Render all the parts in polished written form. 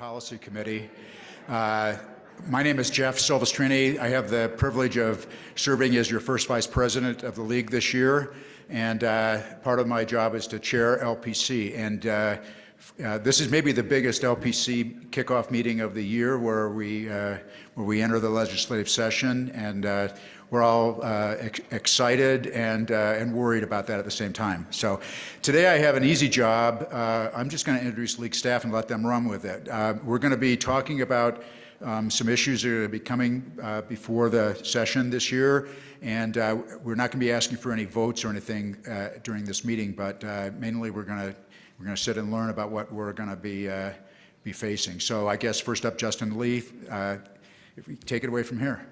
Policy Committee. My name is Jeff Silvestrini. I have the privilege of serving as your first vice president of the league this year, and part of my job is to chair LPC. And this is maybe the biggest LPC kickoff meeting of the year, where we enter the legislative session, and we're all excited and worried about that at the same time. So today I have an easy job. I'm just going to introduce league staff and let them run with it. We're going to be talking about some issues that are going to be coming before the session this year, and we're not going to be asking for any votes or anything during this meeting, but mainly we're going to sit and learn about what we're going to be facing. So I guess first up, Justin Lee, if we take it away from here.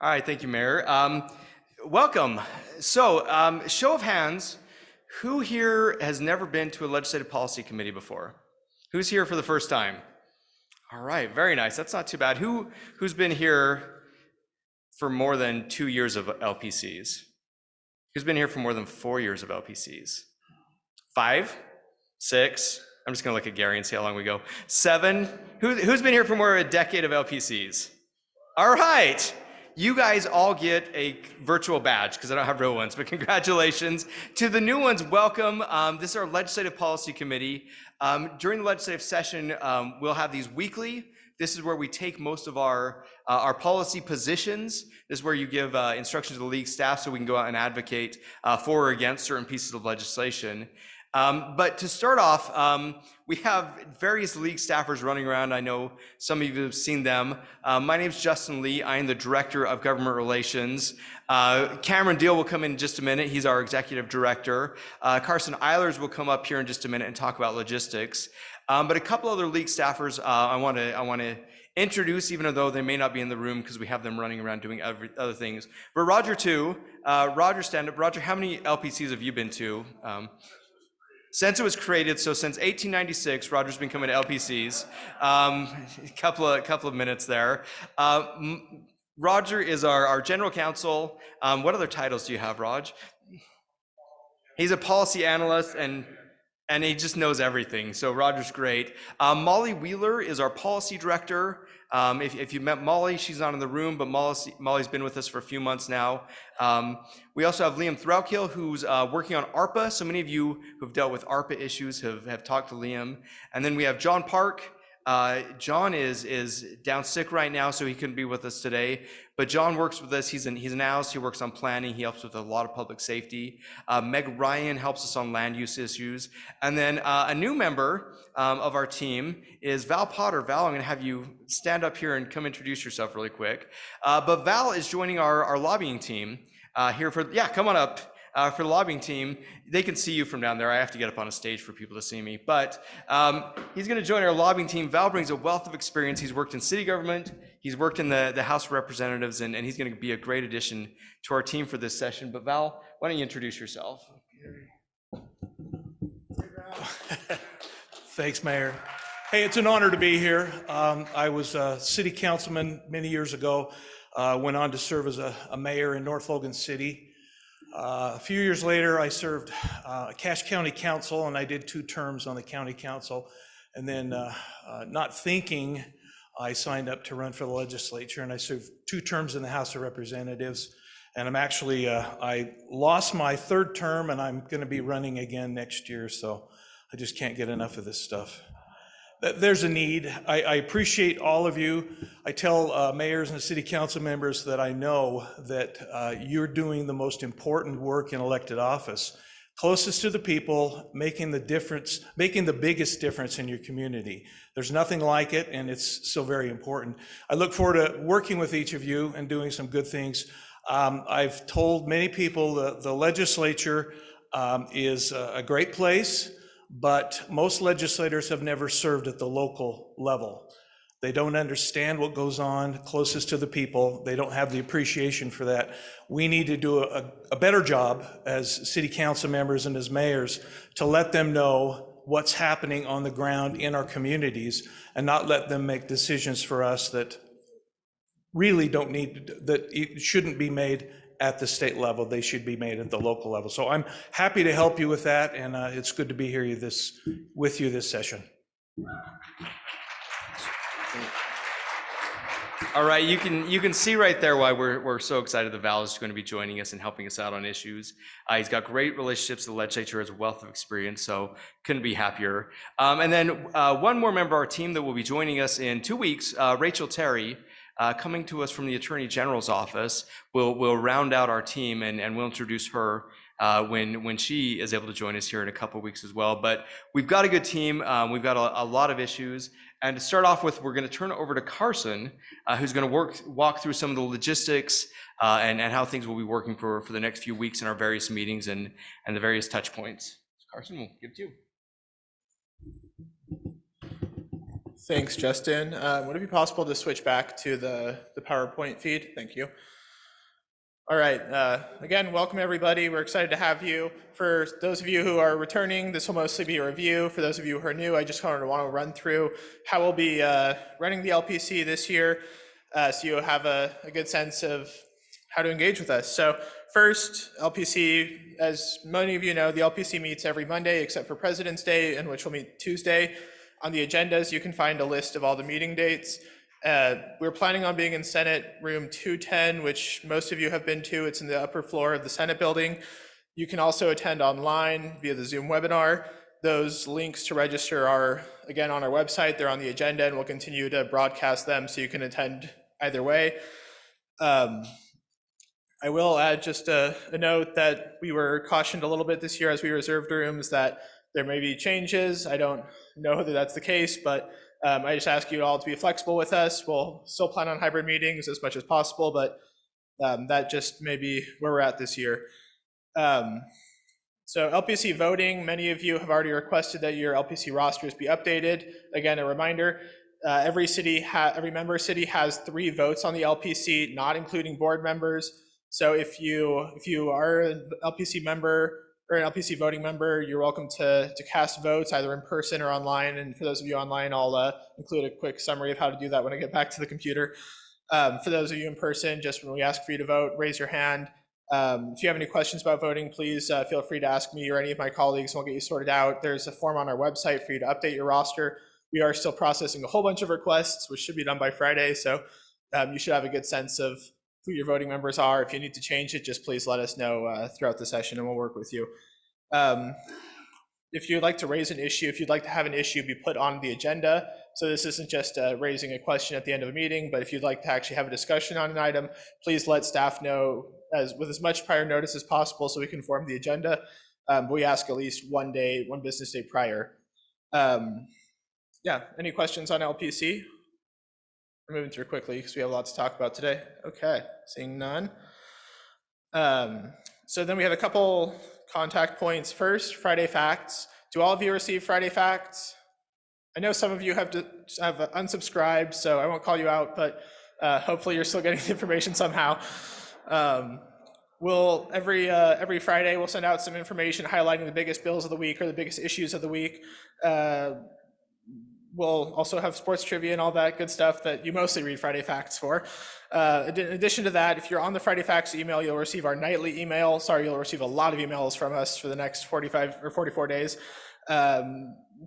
All right, thank you, Mayor. Welcome. So, show of hands, who here has never been to a legislative policy committee before? Who's here for the first time? All right, very nice. That's not too bad. Who's been here for more than 2 years of LPCs? Who's been here for more than 4 years of LPCs? 5? 6? I'm just gonna look at Gary and see how long we go. 7? Who's been here for more than a decade of LPCs? All right. You guys all get a virtual badge because I don't have real ones, but congratulations. To the new ones, welcome. This is our Legislative Policy Committee. During the legislative session, we'll have these weekly. This is where we take most of our policy positions. This is where you give instructions to the league staff so we can go out and advocate for or against certain pieces of legislation. But to start off, we have various league staffers running around. I know some of you have seen them. My name is Justin Lee. I am the Director of Government Relations. Cameron Deal will come in just a minute. He's our Executive Director. Carson Eilers will come up here in just a minute and talk about logistics. But a couple other league staffers I want to introduce, even though they may not be in the room because we have them running around doing other things. But Roger too. Roger, stand up. Roger, how many LPCs have you been to? Since it was created, so since 1896, Roger's been coming to LPCs. Couple of minutes there. Roger is our general counsel. What other titles do you have, Raj? He's a policy analyst, and he just knows everything. So Roger's great. Molly Wheeler is our policy director. If you met Molly, she's not in the room, but Molly's been with us for a few months now. We also have Liam Throutkill, who's working on ARPA. So many of you who've dealt with ARPA issues have talked to Liam. And then we have John Park. John is down sick right now, so he couldn't be with us today. But John works with us. He's an analyst. He works on planning. He helps with a lot of public safety. Meg Ryan helps us on land use issues. And then a new member of our team is Val Potter. Val, I'm going to have you stand up here and come introduce yourself really quick. But Val is joining our lobbying team here for, come on up. For the lobbying team. They can see you from down there. I have to get up on a stage for people to see me. But he's going to join our lobbying team. Val brings a wealth of experience. He's worked in city government. He's worked in the House of Representatives, and he's going to be a great addition to our team for this session. But Val, why don't you introduce yourself? Thanks, Mayor. Hey, it's an honor to be here. I was a city councilman many years ago, went on to serve as a mayor in North Logan City. A few years later, I served Cache County Council, and I did 2 terms on the county council. And then not thinking, I signed up to run for the legislature, and I served 2 terms in the House of Representatives. And I'm actually, I lost my 3rd term, and I'm gonna be running again next year, so I just can't get enough of this stuff. There's a need. I appreciate all of you. I tell mayors and city council members that I know that you're doing the most important work in elected office, closest to the people, making the difference, making the biggest difference in your community. There's nothing like it, and it's so very important. I look forward to working with each of you and doing some good things. I've told many people that the legislature is a great place, but most legislators have never served at the local level. They don't understand what goes on closest to the people. They don't have the appreciation for that. We need to do a better job as city council members and as mayors to let them know what's happening on the ground in our communities and not let them make decisions for us that really don't need, that it shouldn't be made at the state level, they should be made at the local level. So I'm happy to help you with that, and it's good to be here with you this session. All right, you can see right there why we're so excited that Val is going to be joining us and helping us out on issues. He's got great relationships with the legislature, has a wealth of experience, so couldn't be happier. And then one more member of our team that will be joining us in 2 weeks, Rachel Terry, coming to us from the Attorney General's office. We'll round out our team and we'll introduce her when she is able to join us here in a couple of weeks as well. But we've got a good team. We've got a lot of issues. And to start off with, we're going to turn it over to Carson, who's going to walk through some of the logistics and how things will be working for the next few weeks in our various meetings and the various touch points. Carson, we'll give it to you. Thanks, Justin. Would it be possible to switch back to the PowerPoint feed? Thank you. All right, again, welcome everybody. We're excited to have you. For those of you who are returning, this will mostly be a review. For those of you who are new, I just want to run through how we'll be running the LPC this year, so you'll have a good sense of how to engage with us. So first, LPC, as many of you know, the LPC meets every Monday except for President's Day, in which we'll meet Tuesday. On the agendas, you can find a list of all the meeting dates. We're planning on being in Senate room 210, which most of you have been to. It's in the upper floor of the Senate building. You can also attend online via the Zoom webinar. Those links to register are, again, on our website. They're on the agenda, and we'll continue to broadcast them so you can attend either way. I will add just a note that we were cautioned a little bit this year as we reserved rooms that there may be changes. I don't know whether that's the case, but I just ask you all to be flexible with us. We'll still plan on hybrid meetings as much as possible, but that just may be where we're at this year. So LPC voting, many of you have already requested that your LPC rosters be updated. Again, a reminder, every member city has 3 votes on the LPC, not including board members. So if you are an LPC member or an LPC voting member, you're welcome to cast votes either in person or online. And for those of you online, I'll include a quick summary of how to do that when I get back to the computer. For those of you in person, just when we ask for you to vote, raise your hand. If you have any questions about voting, please feel free to ask me or any of my colleagues, and we'll get you sorted out. There's a form on our website for you to update your roster. We are still processing a whole bunch of requests, which should be done by Friday. So you should have a good sense of who your voting members are. If you need to change it, just please let us know throughout the session and we'll work with you. If you'd like to raise an issue, if you'd like to have an issue be put on the agenda, so this isn't just raising a question at the end of a meeting, but if you'd like to actually have a discussion on an item, please let staff know with as much prior notice as possible so we can form the agenda. We ask at least one business day prior. Yeah, any questions on LPC? We're moving through quickly because we have a lot to talk about today. Okay, seeing none. So then we have a couple contact points. First, Friday Facts. Do all of you receive Friday Facts? I know some of you have unsubscribed, so I won't call you out, but hopefully you're still getting the information somehow. Every Friday we'll send out some information highlighting the biggest bills of the week or the biggest issues of the week. We'll also have sports trivia and all that good stuff that you mostly read Friday Facts for. In addition to that, if you're on the Friday Facts email, you'll receive our nightly email. You'll receive a lot of emails from us for the next 45 or 44 days.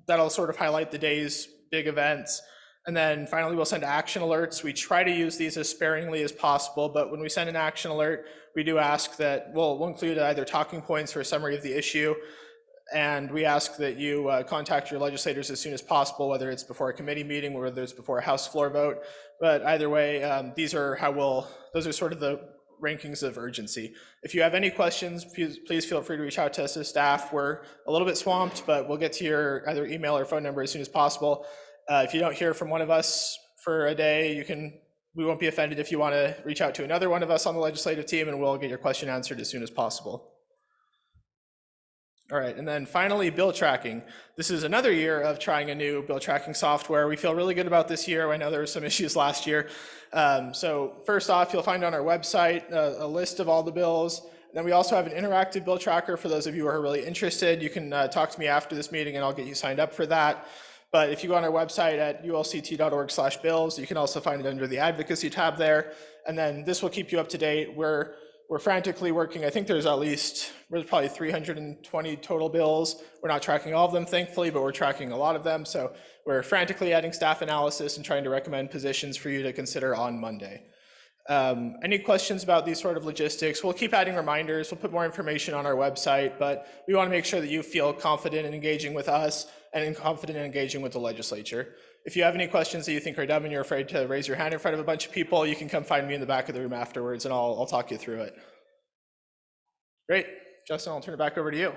That'll sort of highlight the day's big events. And then finally, we'll send action alerts. We try to use these as sparingly as possible, but when we send an action alert, we do ask that we'll include either talking points or a summary of the issue. And we ask that you contact your legislators as soon as possible, whether it's before a committee meeting or whether it's before a House floor vote. But either way, those are sort of the rankings of urgency. If you have any questions, please feel free to reach out to us as staff. We're a little bit swamped, but we'll get to your either email or phone number as soon as possible. If you don't hear from one of us for a day, we won't be offended if you want to reach out to another one of us on the legislative team, and we'll get your question answered as soon as possible. All right, and then finally, bill tracking. This is another year of trying a new bill tracking software. We feel really good about this year. I know there were some issues last year. So first off, you'll find on our website a list of all the bills. And then we also have an interactive bill tracker for those of you who are really interested. You can talk to me after this meeting and I'll get you signed up for that. But if you go on our website at ulct.org/bills, you can also find it under the advocacy tab there. And then this will keep you up to date. We're we're frantically working. I think there's probably 320 total bills. We're not tracking all of them, thankfully, but we're tracking a lot of them. So we're frantically adding staff analysis and trying to recommend positions for you to consider on Monday. Any questions about these sort of logistics? We'll keep adding reminders. We'll put more information on our website, but we want to make sure that you feel confident in engaging with us and confident in engaging with the legislature. If you have any questions that you think are dumb and you're afraid to raise your hand in front of a bunch of people, you can come find me in the back of the room afterwards and I'll talk you through it. Great. Justin, I'll turn it back over to you.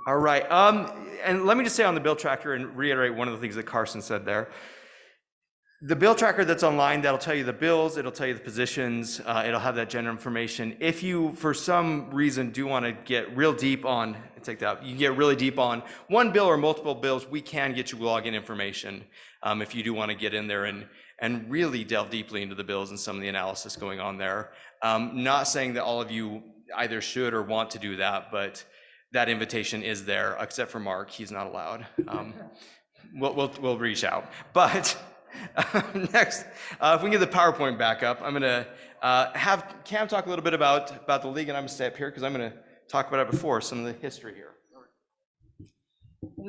All right. And let me just say on the bill tracker and reiterate one of the things that Carson said there. The bill tracker that's online, that'll tell you the bills, it'll tell you the positions, it'll have that general information. If you, for some reason, do want to get real deep on, take that, you get really deep on one bill or multiple bills, we can get you login information if you do want to get in there and really delve deeply into the bills and some of the analysis going on there. Not saying that all of you either should or want to do that, but that invitation is there, except for Mark, he's not allowed. We'll reach out. But next, if we can get the PowerPoint back up, I'm gonna have Cam talk a little bit about the league, and I'm gonna stay up here because I'm gonna talk about it before, some of the history here.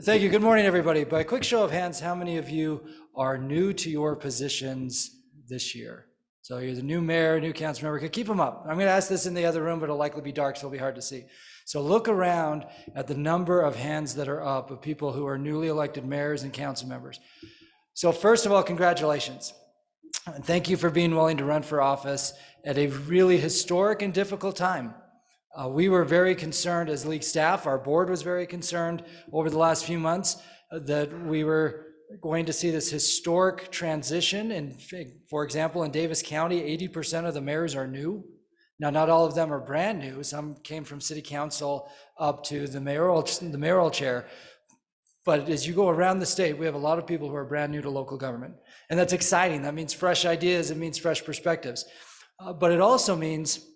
Thank you. Good morning, everybody. By a quick show of hands, how many of you are new to your positions this year? So you're the new mayor, new council member. Keep them up. I'm going to ask this in the other room, but it'll likely be dark, so it'll be hard to see. So look around at the number of hands that are up of people who are newly elected mayors and council members. So first of all, congratulations. And thank you for being willing to run for office at a really historic and difficult time. We were very concerned as league staff, our board was very concerned over the last few months that we were going to see this historic transition. And for example, in Davis County, 80% of the mayors are new. Now, not all of them are brand new. Some came from city council up to the mayoral chair. But as you go around the state, we have a lot of people who are brand new to local government. And that's exciting. That means fresh ideas. It means fresh perspectives. But it also means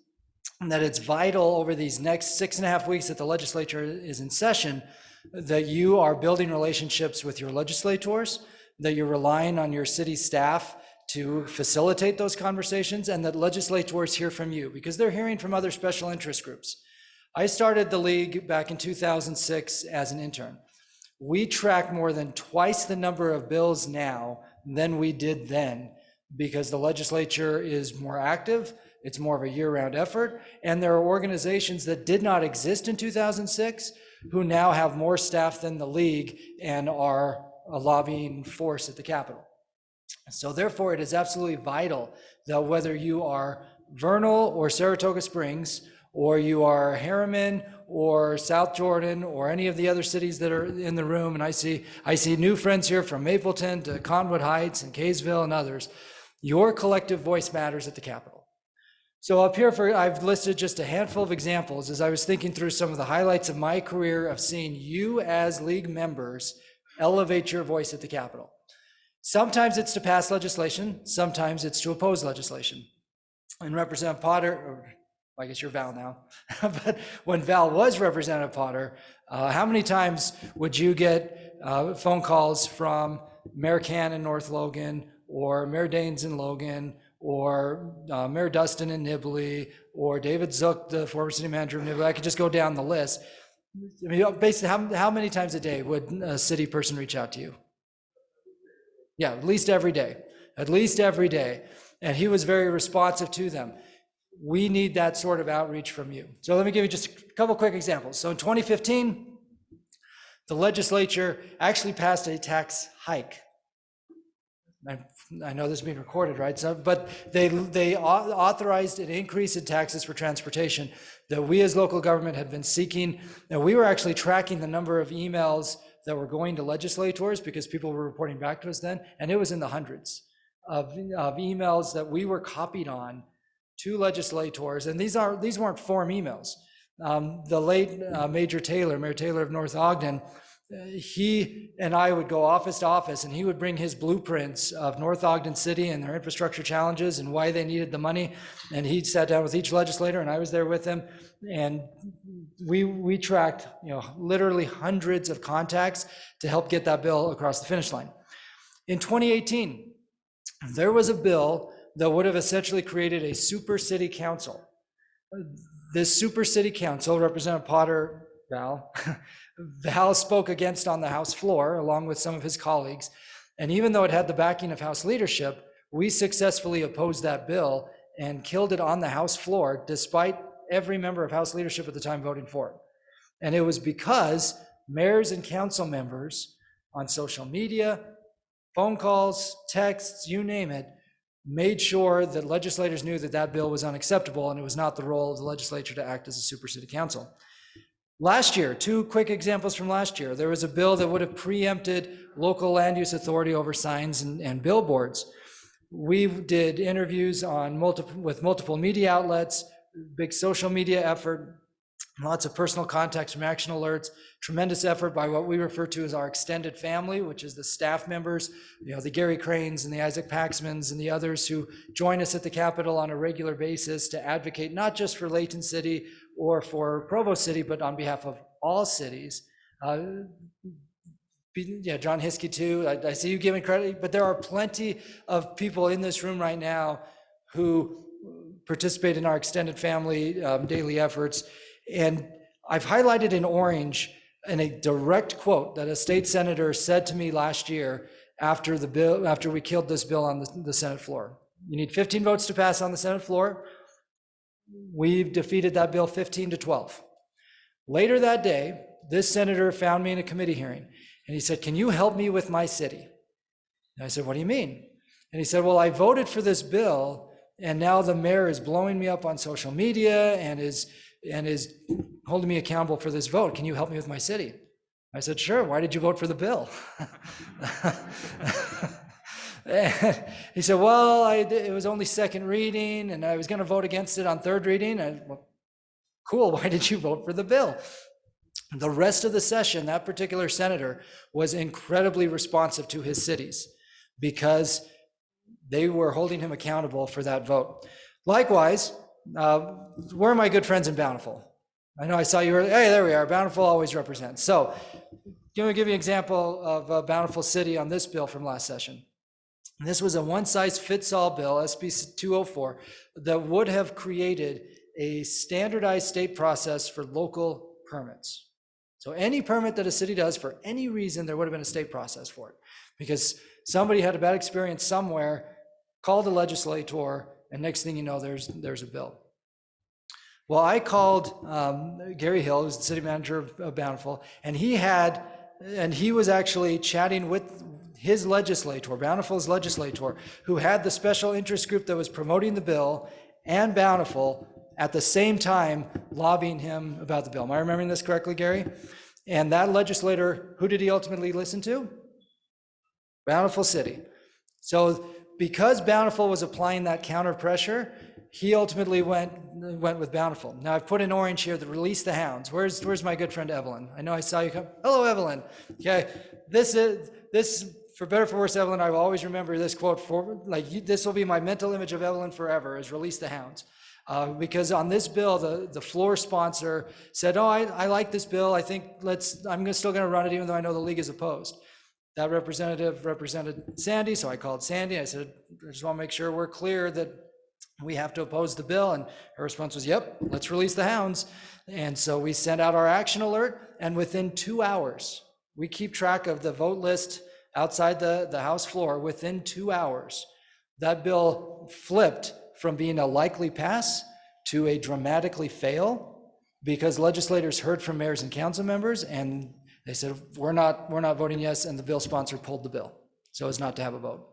that it's vital over these next 6.5 weeks that the legislature is in session, that you are building relationships with your legislators, that you're relying on your city staff to facilitate those conversations, and that legislators hear from you because they're hearing from other special interest groups. I started the league back in 2006 as an intern. We track more than twice the number of bills now than we did then because the legislature is more active. It's more of a year-round effort. And there are organizations that did not exist in 2006 who now have more staff than the league and are a lobbying force at the Capitol. So therefore, it is absolutely vital that whether you are Vernal or Saratoga Springs, or you are Harriman or South Jordan or any of the other cities that are in the room, and I see new friends here from Mapleton to Conwood Heights and Kaysville and others, your collective voice matters at the Capitol. So up here, I've listed just a handful of examples as I was thinking through some of the highlights of my career of seeing you as league members elevate your voice at the Capitol. Sometimes it's to pass legislation, sometimes it's to oppose legislation. And Representative Potter, or I guess you're Val now, but when Val was Representative Potter, how many times would you get phone calls from Mayor Cann in North Logan, or Mayor Daines in Logan, or Mayor Dustin in Nibley, or David Zook, the former city manager of Nibley? I could just go down the list. I mean, basically, how many times a day would a city person reach out to you? Yeah, at least every day, And he was very responsive to them. We need that sort of outreach from you. So let me give you just a couple quick examples. So in 2015, the legislature actually passed a tax hike. I know this is being recorded, right? So, but they authorized an increase in taxes for transportation that we as local government had been seeking. Now, we were actually tracking the number of emails that were going to legislators because people were reporting back to us then, and it was in the hundreds of emails that we were copied on to legislators, and these weren't form emails. The late Mayor Taylor of North Ogden, he and I would go office to office, and he would bring his blueprints of North Ogden City and their infrastructure challenges and why they needed the money. And he sat down with each legislator, and I was there with him. And we tracked, literally hundreds of contacts to help get that bill across the finish line. In 2018, there was a bill that would have essentially created a super city council. This super city council, Representative Potter, Val spoke against on the House floor, along with some of his colleagues. And even though it had the backing of House leadership, we successfully opposed that bill and killed it on the House floor, despite every member of House leadership at the time voting for it. And it was because mayors and council members on social media, phone calls, texts, you name it, made sure that legislators knew that that bill was unacceptable and it was not the role of the legislature to act as a super city council. Last year, two quick examples from last year, there was a bill that would have preempted local land use authority over signs and billboards. We did interviews with multiple media outlets, big social media effort, lots of personal contacts from action alerts, tremendous effort by what we refer to as our extended family, which is the staff members, the Gary Cranes and the Isaac Paxmans and the others who join us at the Capitol on a regular basis to advocate not just for Layton City or for Provo City, but on behalf of all cities. John Hiskey too, I see you giving credit, but there are plenty of people in this room right now who participate in our extended family daily efforts. And I've highlighted in orange in a direct quote that a state senator said to me last year after we killed this bill on the Senate floor. You need 15 votes to pass on the Senate floor. We've defeated that bill 15-12. Later that day, this senator found me in a committee hearing and he said, "Can you help me with my city?" And I said, "What do you mean?" And he said, "Well, I voted for this bill and now the mayor is blowing me up on social media and is holding me accountable for this vote. Can you help me with my city?" I said, "Sure. Why did you vote for the bill?" He said, "Well, it was only second reading and I was going to vote against it on third reading." Well, cool. Why did you vote for the bill? The rest of the session, that particular senator was incredibly responsive to his cities because they were holding him accountable for that vote. Likewise, where are my good friends in Bountiful? I know I saw you earlier. Hey, there we are. Bountiful always represents. So let me give you an example of Bountiful City on this bill from last session. This was a one-size-fits-all bill, SB 204, that would have created a standardized state process for local permits. So any permit that a city does for any reason, there would have been a state process for it because somebody had a bad experience somewhere, called the legislator, and next thing you know, there's a bill. Well, I called Gary Hill, who's the city manager of Bountiful, and he was actually chatting with his legislator, Bountiful's legislator, who had the special interest group that was promoting the bill and Bountiful at the same time lobbying him about the bill. Am I remembering this correctly, Gary? And that legislator, who did he ultimately listen to? Bountiful City. So because Bountiful was applying that counter pressure, he ultimately went with Bountiful. Now I've put in orange here the release the hounds. Where's my good friend Evelyn? I know I saw you come. Hello, Evelyn. Okay, this for better or for worse, Evelyn, I will always remember this quote this will be my mental image of Evelyn forever, is release the hounds. Because on this bill, the floor sponsor said, "Oh, I like this bill. I think I'm still going to run it even though I know the league is opposed." That representative represented Sandy, so I called Sandy. I said, "I just want to make sure we're clear that we have to oppose the bill." And her response was, "Yep, let's release the hounds." And so we sent out our action alert, and within 2 hours, we keep track of the vote list outside the House floor. Within 2 hours, that bill flipped from being a likely pass to a dramatically fail because legislators heard from mayors and council members and they said, we're not voting yes, and the bill sponsor pulled the bill so as not to have a vote.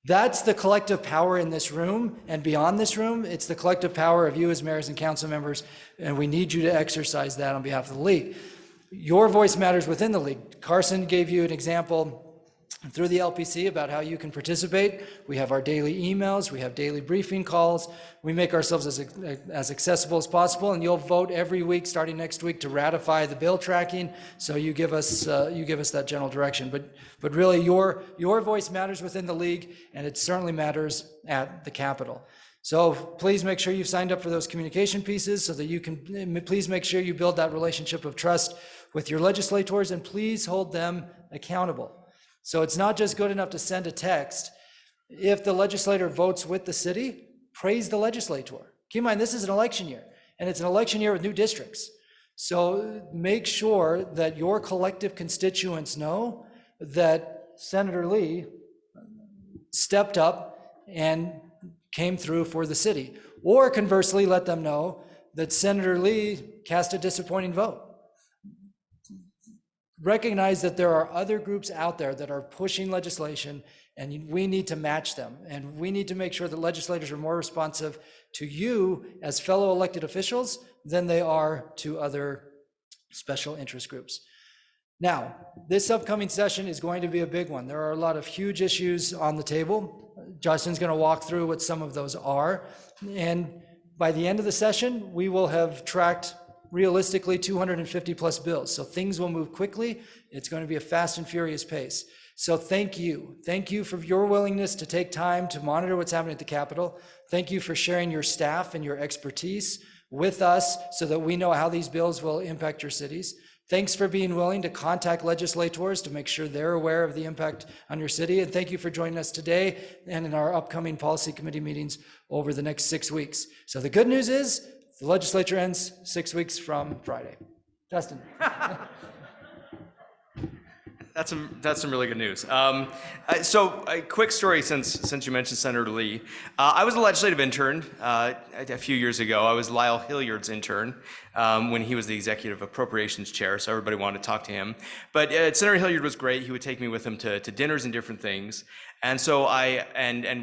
That's the collective power in this room and beyond this room. It's the collective power of you as mayors and council members, and we need you to exercise that on behalf of the league. Your voice matters within the league. Carson gave you an example through the LPC about how you can participate. We have our daily emails, we have daily briefing calls. We make ourselves as accessible as possible, and you'll vote every week starting next week to ratify the bill tracking. So you give us that general direction. But really, your voice matters within the league, and it certainly matters at the Capitol. So please make sure you've signed up for those communication pieces so that you can, please make sure you build that relationship of trust with your legislators, and please hold them accountable. So it's not just good enough to send a text. If the legislator votes with the city, praise the legislator. Keep in mind, this is an election year, and it's an election year with new districts. So make sure that your collective constituents know that Senator Lee stepped up and came through for the city. Or conversely, let them know that Senator Lee cast a disappointing vote. Recognize that there are other groups out there that are pushing legislation, and we need to match them. And we need to make sure that legislators are more responsive to you as fellow elected officials than they are to other special interest groups. Now, this upcoming session is going to be a big one. There are a lot of huge issues on the table. Justin's going to walk through what some of those are. And by the end of the session, we will have tracked realistically 250 plus bills. So things will move quickly. It's going to be a fast and furious pace. So thank you. Thank you for your willingness to take time to monitor what's happening at the Capitol. Thank you for sharing your staff and your expertise with us so that we know how these bills will impact your cities. Thanks for being willing to contact legislators to make sure they're aware of the impact on your city. And thank you for joining us today and in our upcoming policy committee meetings over the next 6 weeks. So the good news is the legislature ends 6 weeks from Friday. Justin. That's some really good news. So a quick story since you mentioned Senator Lee. I was a legislative intern a few years ago. I was Lyle Hilliard's intern when he was the executive appropriations chair, so everybody wanted to talk to him. But Senator Hilliard was great. He would take me with him to dinners and different things. And so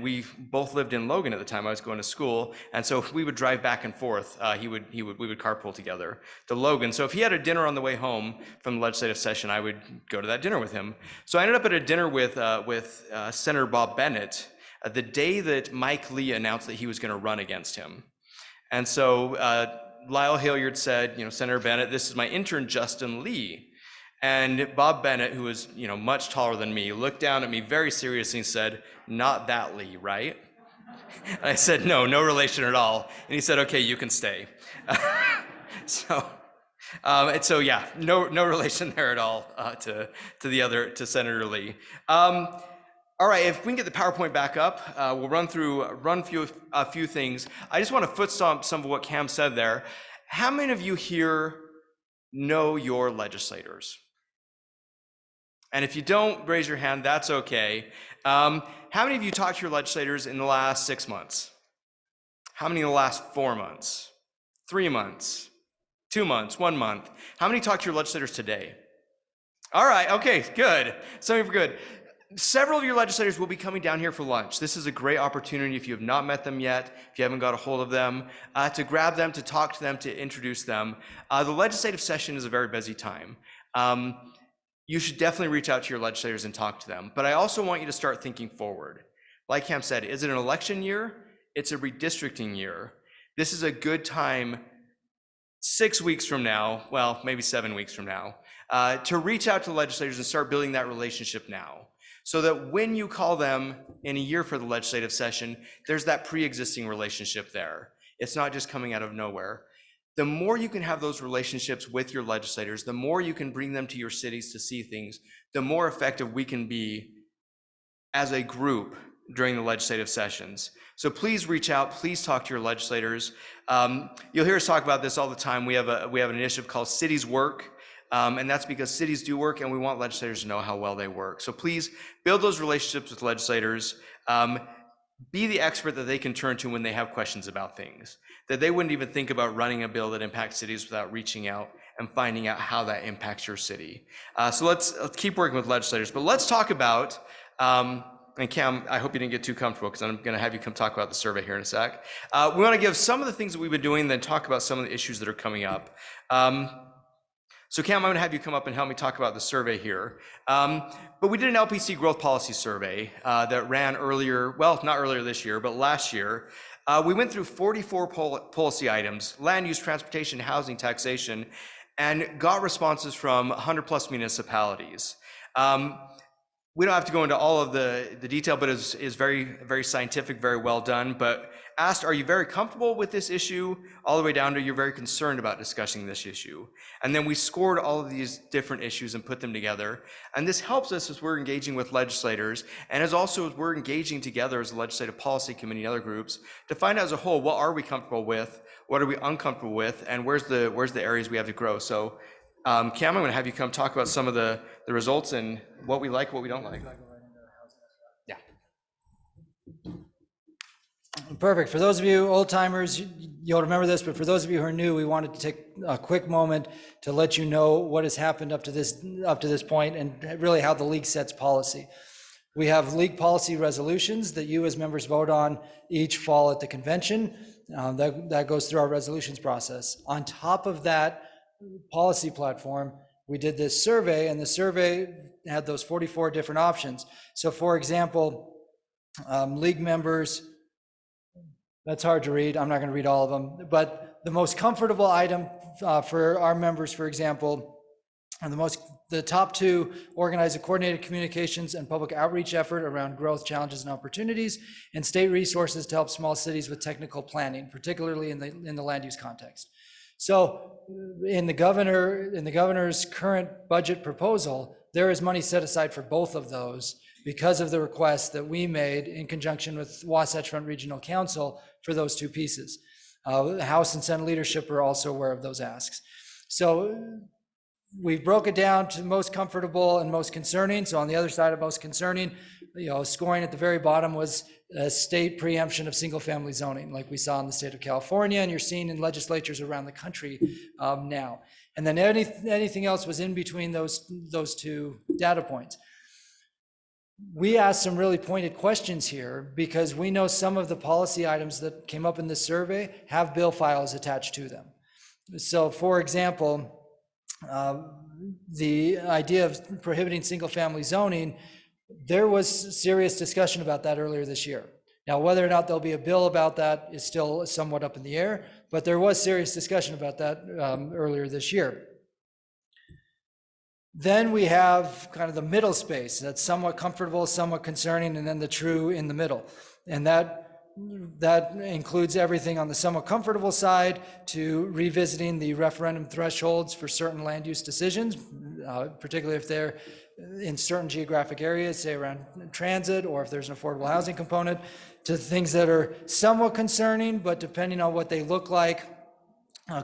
we both lived in Logan at the time I was going to school, and so we would drive back and forth. We would carpool together to Logan. So if he had a dinner on the way home from the legislative session, I would go to that dinner with him. So I ended up at a dinner with Senator Bob Bennett the day that Mike Lee announced that he was going to run against him. And so Lyle Hilliard said, Senator Bennett, this is my intern Justin Lee. And Bob Bennett, who was, much taller than me, looked down at me very seriously and said, "Not that Lee, right?" And I said, no relation at all. And he said, "Okay, you can stay." So yeah, no relation there at all to Senator Lee. All right, if we can get the PowerPoint back up, we'll run through a few things. I just want to foot stomp some of what Cam said there. How many of you here know your legislators? And if you don't raise your hand, that's okay. How many of you talked to your legislators in the last 6 months? How many in the last 4 months? 3 months? 2 months? 1 month? How many talked to your legislators today? All right, okay, good. Some of you are good. Several of your legislators will be coming down here for lunch. This is a great opportunity, if you have not met them yet, if you haven't got a hold of them, to grab them, to talk to them, to introduce them. The legislative session is a very busy time. You should definitely reach out to your legislators and talk to them. But I also want you to start thinking forward. Like Cam said, is it an election year? It's a redistricting year. This is a good time 6 weeks from now, well, maybe 7 weeks from now, to reach out to legislators and start building that relationship now. So that when you call them in a year for the legislative session, there's that pre-existing relationship there. It's not just coming out of nowhere. The more you can have those relationships with your legislators, the more you can bring them to your cities to see things, the more effective we can be as a group during the legislative sessions. So please reach out, please talk to your legislators. You'll hear us talk about this all the time. We have an initiative called Cities Work. And that's because cities do work and we want legislators to know how well they work. So please build those relationships with legislators. Be the expert that they can turn to when they have questions about things, that they wouldn't even think about running a bill that impacts cities without reaching out and finding out how that impacts your city. So let's keep working with legislators, but let's talk about, and Cam, I hope you didn't get too comfortable because I'm going to have you come talk about the survey here in a sec. We want to give some of the things that we've been doing, then talk about some of the issues that are coming up. So Cam, I'm going to have you come up and help me talk about the survey here. But we did an LPC growth policy survey that ran earlier, well, not earlier this year, but last year. We went through 44 policy items, land use, transportation, housing, taxation, and got responses from 100 plus municipalities. we don't have to go into all of the detail, but is very, very scientific, very well done. But asked, are you very comfortable with this issue? All the way down to you're very concerned about discussing this issue. And then we scored all of these different issues and put them together. And this helps us as we're engaging with legislators, and as also as we're engaging together as a legislative policy committee and other groups to find out as a whole, what are we comfortable with? What are we uncomfortable with? And where's the areas we have to grow? So Cam, I'm going to have you come talk about some of the results and what we like, what we don't like. Yeah. Perfect. For those of you old timers, you'll remember this, but for those of you who are new, we wanted to take a quick moment to let you know what has happened up to this point and really how the league sets policy. We have league policy resolutions that you as members vote on each fall at the convention. That goes through our resolutions process. On top of that policy platform, we did this survey, and the survey had those 44 different options. So for example, league members, that's hard to read. I'm not going to read all of them, but the most comfortable item for our members, for example, and the top two: organize a coordinated communications and public outreach effort around growth, challenges, and opportunities, and state resources to help small cities with technical planning, particularly in the land use context. So in the governor's current budget proposal, there is money set aside for both of those because of the request that we made in conjunction with Wasatch Front Regional Council for those two pieces. The House and Senate leadership are also aware of those asks. So we broke it down to most comfortable and most concerning. So on the other side of most concerning, scoring at the very bottom was a state preemption of single-family zoning, like we saw in the state of California, and you're seeing in legislatures around the country now. And then anything else was in between those two data points. We asked some really pointed questions here because we know some of the policy items that came up in this survey have bill files attached to them. So for example, the idea of prohibiting single-family zoning, there was serious discussion about that earlier this year. Now, whether or not there'll be a bill about that is still somewhat up in the air, but there was serious discussion about that earlier this year. Then we have kind of the middle space that's somewhat comfortable, somewhat concerning, and then the true in the middle. And that includes everything on the somewhat comfortable side to revisiting the referendum thresholds for certain land use decisions, particularly if they're in certain geographic areas, say around transit, or if there's an affordable housing component, to things that are somewhat concerning, but depending on what they look like,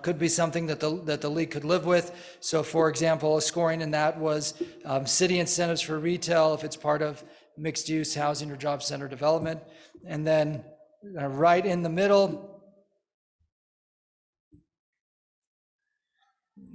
could be something that the league could live with. So for example, a scoring in that was city incentives for retail if it's part of mixed use housing or job center development. And then right in the middle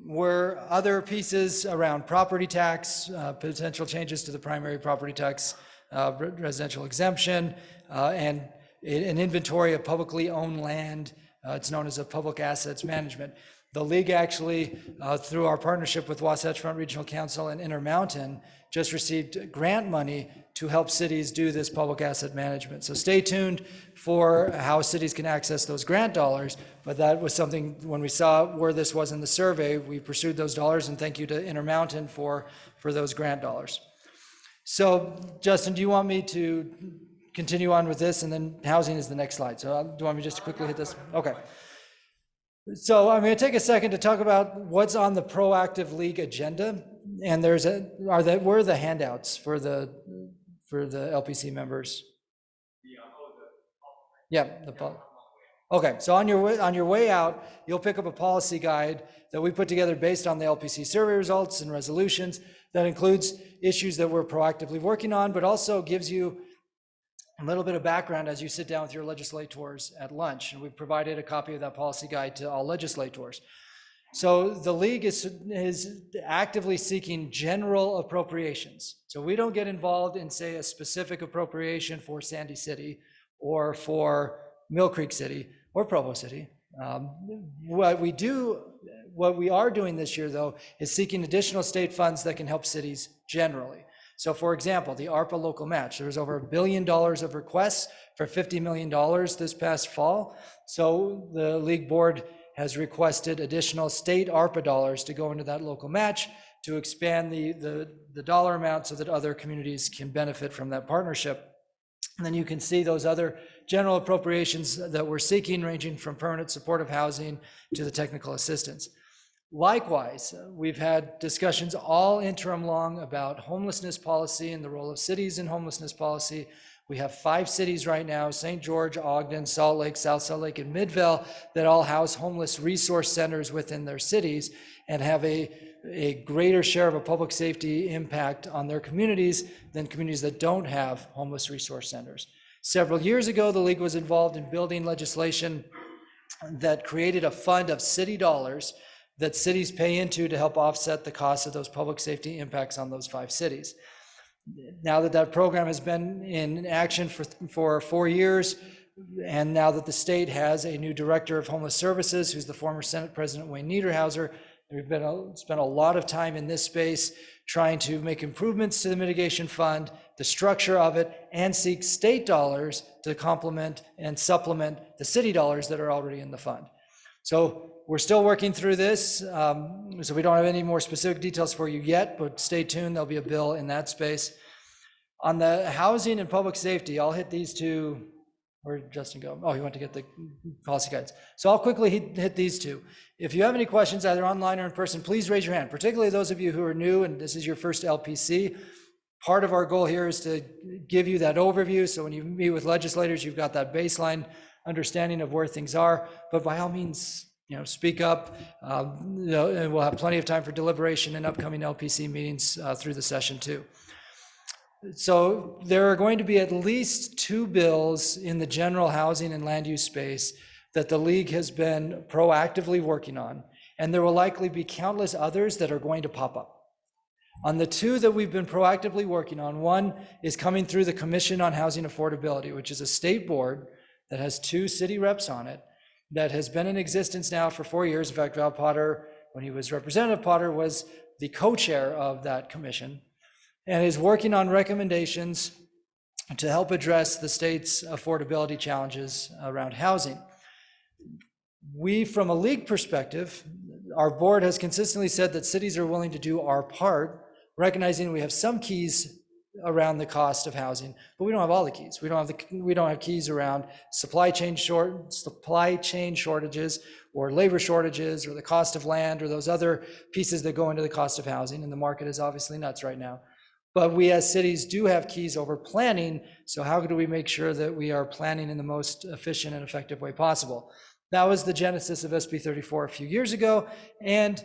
were other pieces around property tax, potential changes to the primary property tax, residential exemption, and an inventory of publicly owned land. It's known as a public assets management. The league actually, through our partnership with Wasatch Front Regional Council and Intermountain, just received grant money to help cities do this public asset management. So stay tuned for how cities can access those grant dollars, but that was something, when we saw where this was in the survey, we pursued those dollars, and thank you to Intermountain for those grant dollars. So Justin, do you want me to continue on with this, and then housing is the next slide? So do you want me just to quickly hit this? Okay. So I'm going to take a second to talk about what's on the Proactive League agenda, and where are the handouts for the LPC members? Yeah. Okay. So on your way out, you'll pick up a policy guide that we put together based on the LPC survey results and resolutions. That includes issues that we're proactively working on, but also gives you a little bit of background as you sit down with your legislators at lunch. And we've provided a copy of that policy guide to all legislators. So the league is actively seeking general appropriations. So we don't get involved in, say, a specific appropriation for Sandy City or for Mill Creek City or Provo City. What we are doing this year, though, is seeking additional state funds that can help cities generally. So for example, the ARPA local match, there was over $1 billion of requests for $50 million this past fall. So the league board has requested additional state ARPA dollars to go into that local match to expand the dollar amount so that other communities can benefit from that partnership. And then you can see those other general appropriations that we're seeking, ranging from permanent supportive housing to the technical assistance. Likewise, we've had discussions all interim long about homelessness policy and the role of cities in homelessness policy. We have 5 cities right now, St. George, Ogden, Salt Lake, South Salt Lake, and Midvale, that all house homeless resource centers within their cities and have a greater share of a public safety impact on their communities than communities that don't have homeless resource centers. Several years ago, the League was involved in building legislation that created a fund of city dollars that cities pay into to help offset the cost of those public safety impacts on those 5 cities. Now that that program has been in action for 4 years, and now that the state has a new director of homeless services, who's the former Senate President Wayne Niederhauser, we've spent a lot of time in this space trying to make improvements to the mitigation fund, the structure of it, and seek state dollars to complement and supplement the city dollars that are already in the fund. So we're still working through this, so we don't have any more specific details for you yet, but stay tuned, there'll be a bill in that space. On the housing and public safety, I'll hit these two. Where'd Justin go? Oh, he went to get the policy guides. So I'll quickly hit these two. If you have any questions, either online or in person, please raise your hand, particularly those of you who are new and this is your first LPC. Part of our goal here is to give you that overview, so when you meet with legislators, you've got that baseline understanding of where things are, but by all means, speak up, and we'll have plenty of time for deliberation in upcoming LPC meetings through the session too. So there are going to be at least 2 bills in the general housing and land use space that the League has been proactively working on, and there will likely be countless others that are going to pop up. On the 2 that we've been proactively working on, one is coming through the Commission on Housing Affordability, which is a state board that has 2 city reps on it, that has been in existence now for 4 years. In fact, Val Potter, when he was Representative Potter, was the co-chair of that commission, and is working on recommendations to help address the state's affordability challenges around housing. We, from a League perspective, our board has consistently said that cities are willing to do our part, recognizing we have some keys around the cost of housing, but we don't have all the keys. We don't have keys around supply chain shortages or labor shortages or the cost of land or those other pieces that go into the cost of housing, and the market is obviously nuts right now. But we as cities do have keys over planning, so how do we make sure that we are planning in the most efficient and effective way possible? That was the genesis of SB 34 a few years ago, and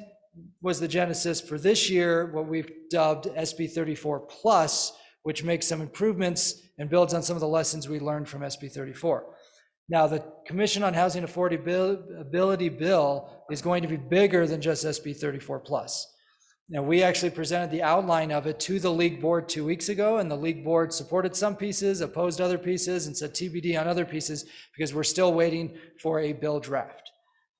was the genesis for this year, what we've dubbed SB 34 Plus, which makes some improvements and builds on some of the lessons we learned from SB 34. Now, the Commission on Housing Affordability bill is going to be bigger than just SB 34 Plus. Now, we actually presented the outline of it to the League board 2 weeks ago, and the League board supported some pieces, opposed other pieces, and said TBD on other pieces because we're still waiting for a bill draft.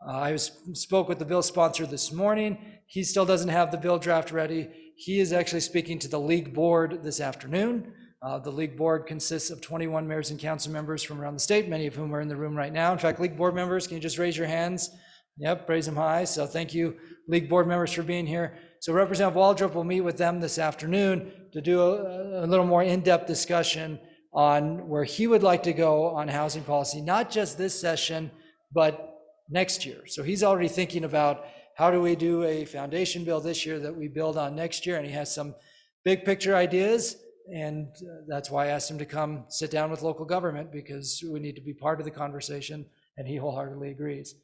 I spoke with the bill sponsor this morning. He still doesn't have the bill draft ready. He is actually speaking to the League board this afternoon. The League board consists of 21 mayors and council members from around the state, many of whom are in the room right now. In fact, League board members, can you just raise your hands? Yep, raise them high. So thank you, League board members, for being here. So Representative Waldrop will meet with them this afternoon to do a little more in-depth discussion on where he would like to go on housing policy, not just this session, but next year. So he's already thinking about how do we do a foundation bill this year that we build on next year, and he has some big picture ideas, and that's why I asked him to come sit down with local government, because we need to be part of the conversation, and he wholeheartedly agrees.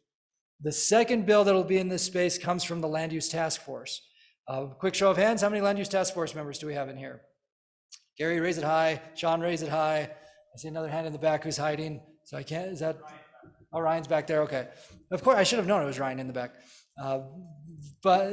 The second bill that will be in this space comes from the Land Use Task Force. Quick show of hands, how many Land Use Task Force members do we have in here? Gary, raise it high. Sean, raise it high. I see another hand in the back who's hiding. So I can't, is that, oh, Ryan's back there, okay. Of course, I should have known it was Ryan in the back. But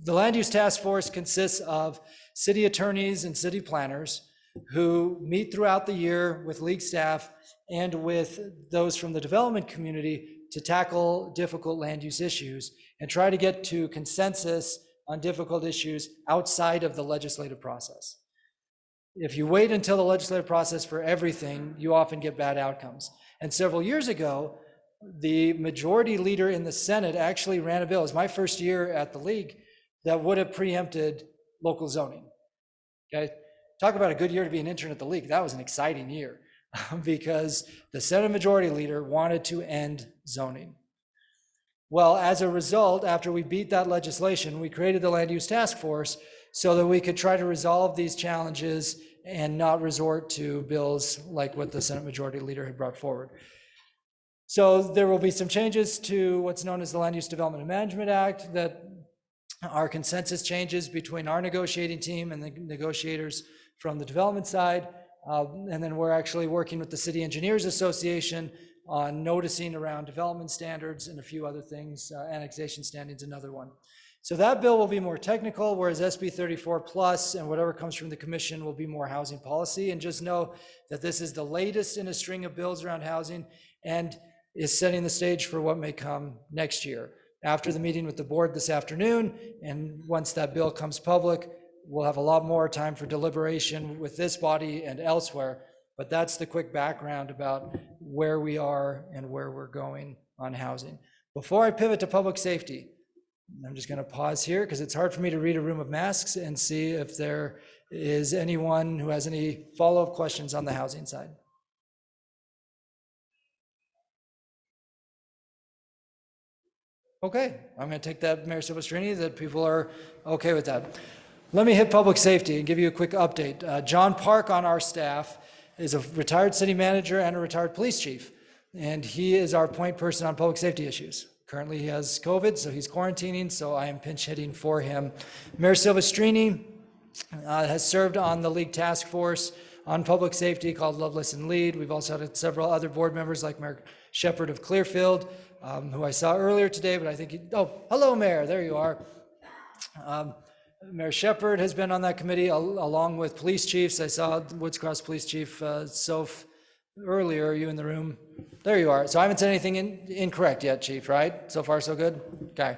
the Land Use Task Force consists of city attorneys and city planners who meet throughout the year with League staff and with those from the development community to tackle difficult land use issues and try to get to consensus on difficult issues outside of the legislative process. If you wait until the legislative process for everything, you often get bad outcomes. And several years ago, the majority leader in the Senate actually ran a bill. It was my first year at the League. that would have preempted local zoning. Okay, talk about a good year to be an intern at the league. That was an exciting year because the Senate Majority Leader wanted to end zoning. Well, as a result, after we beat that legislation, we created the Land Use Task Force so that we could try to resolve these challenges and not resort to bills like what the Senate Majority Leader had brought forward. So there will be some changes to what's known as the Land Use Development and Management Act that are consensus changes between our negotiating team and the negotiators from the development side. And then we're actually working with the City Engineers Association on noticing around development standards and a few other things, annexation standings, another one. So that bill will be more technical, whereas SB 34 plus and whatever comes from the commission will be more housing policy. And just know that this is the latest in a string of bills around housing and is setting the stage for what may come next year. After the meeting with the board this afternoon, and once that bill comes public, we'll have a lot more time for deliberation with this body and elsewhere. But that's the quick background about where we are and where we're going on housing. Before I pivot to public safety, I'm just going to pause here because it's hard for me to read a room of masks and see if there is anyone who has any follow-up questions on the housing side. Okay, I'm going to take that, Mayor Silvestrini, that people are okay with that. Let me hit public safety and give you a quick update. John Park on our staff is a retired city manager and a retired police chief, and he is our point person on public safety issues. Currently he has COVID, so he's quarantining, so I am pinch hitting for him. Mayor Silvestrini has served on the league task force on public safety called Love, Listen, Lead. We've also had several other board members like Mayor Shepard of Clearfield, who I saw earlier today, but I think hello, Mayor, there you are. Mayor Shepard has been on that committee along with police chiefs. I saw Woods Cross Police Chief Soph earlier. Are you in the room? There you are. So I haven't said anything incorrect yet, Chief, right? So far, so good? Okay.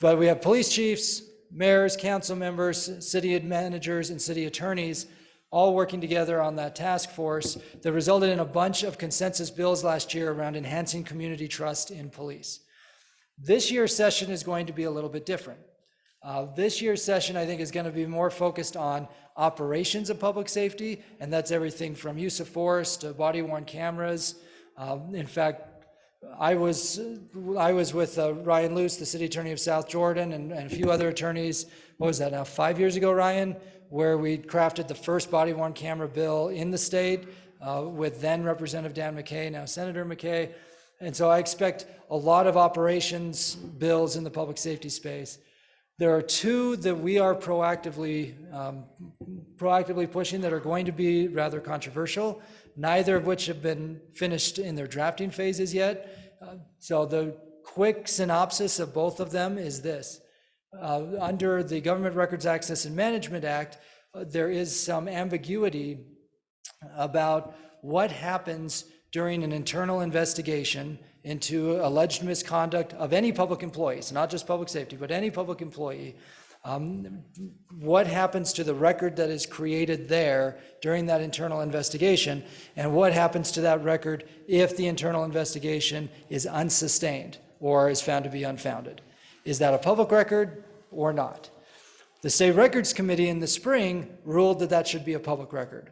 But we have police chiefs, mayors, council members, city managers, and city attorneys all working together on that task force that resulted in a bunch of consensus bills last year around enhancing community trust in police. This year's session is going to be a little bit different. This year's session, I think, is going to be more focused on operations of public safety, and that's everything from use of force to body-worn cameras. In fact, I was with Ryan Luce, the city attorney of South Jordan, and a few other attorneys. What was that now, 5 years ago, Ryan? Where we crafted the first body-worn camera bill in the state with then Representative Dan McKay, now Senator McKay. And so I expect a lot of operations bills in the public safety space. There are two that we are proactively pushing that are going to be rather controversial, neither of which have been finished in their drafting phases yet. So the quick synopsis of both of them is this. Under the Government Records Access and Management Act, there is some ambiguity about what happens during an internal investigation into alleged misconduct of any public employees, not just public safety, but any public employee. What happens to the record that is created there during that internal investigation, and what happens to that record if the internal investigation is unsustained or is found to be unfounded? Is that a public record or not? The State Records Committee in the spring ruled that that should be a public record.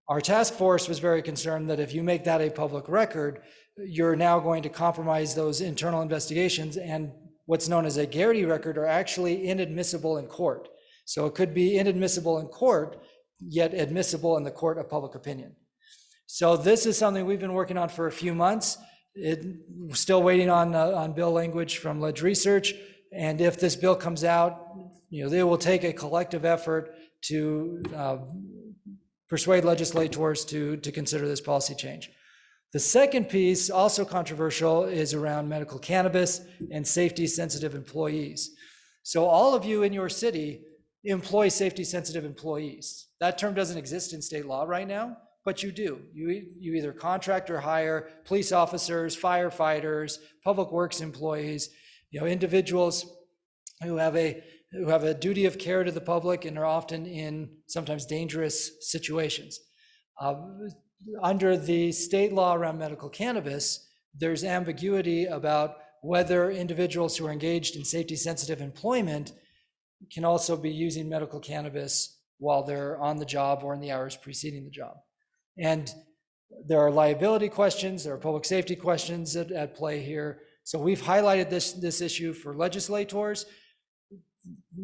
Our task force was very concerned that if you make that a public record, you're now going to compromise those internal investigations, and what's known as a Garrity record are actually inadmissible in court. So it could be inadmissible in court, yet admissible in the court of public opinion. So this is something we've been working on for a few months. We're still waiting on bill language from Ledge Research, and if this bill comes out, they will take a collective effort to persuade legislators to consider this policy change. The second piece, also controversial, is around medical cannabis and safety-sensitive employees. So all of you in your city employ safety-sensitive employees. That term doesn't exist in state law right now, but you do. You either contract or hire police officers, firefighters, public works employees, individuals who have a duty of care to the public and are often in sometimes dangerous situations. Under the state law around medical cannabis, there's ambiguity about whether individuals who are engaged in safety-sensitive employment can also be using medical cannabis while they're on the job or in the hours preceding the job. And there are liability questions, there are public safety questions at play here. So we've highlighted this issue for legislators.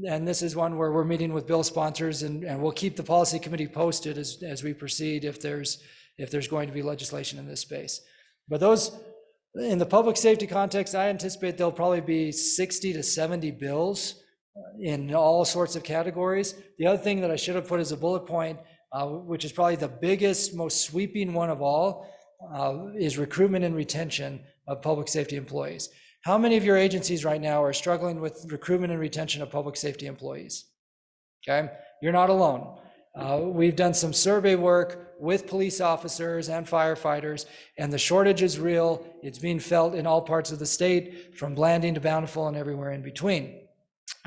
And this is one where we're meeting with bill sponsors, and we'll keep the policy committee posted as we proceed if there's going to be legislation in this space. But those, in the public safety context, I anticipate there'll probably be 60 to 70 bills in all sorts of categories. The other thing that I should have put as a bullet point, which is probably the biggest, most sweeping one of all, is recruitment and retention of public safety employees. How many of your agencies right now are struggling with recruitment and retention of public safety employees? Okay, you're not alone. We've done some survey work with police officers and firefighters, and the shortage is real. It's being felt in all parts of the state, from Blanding to Bountiful and everywhere in between.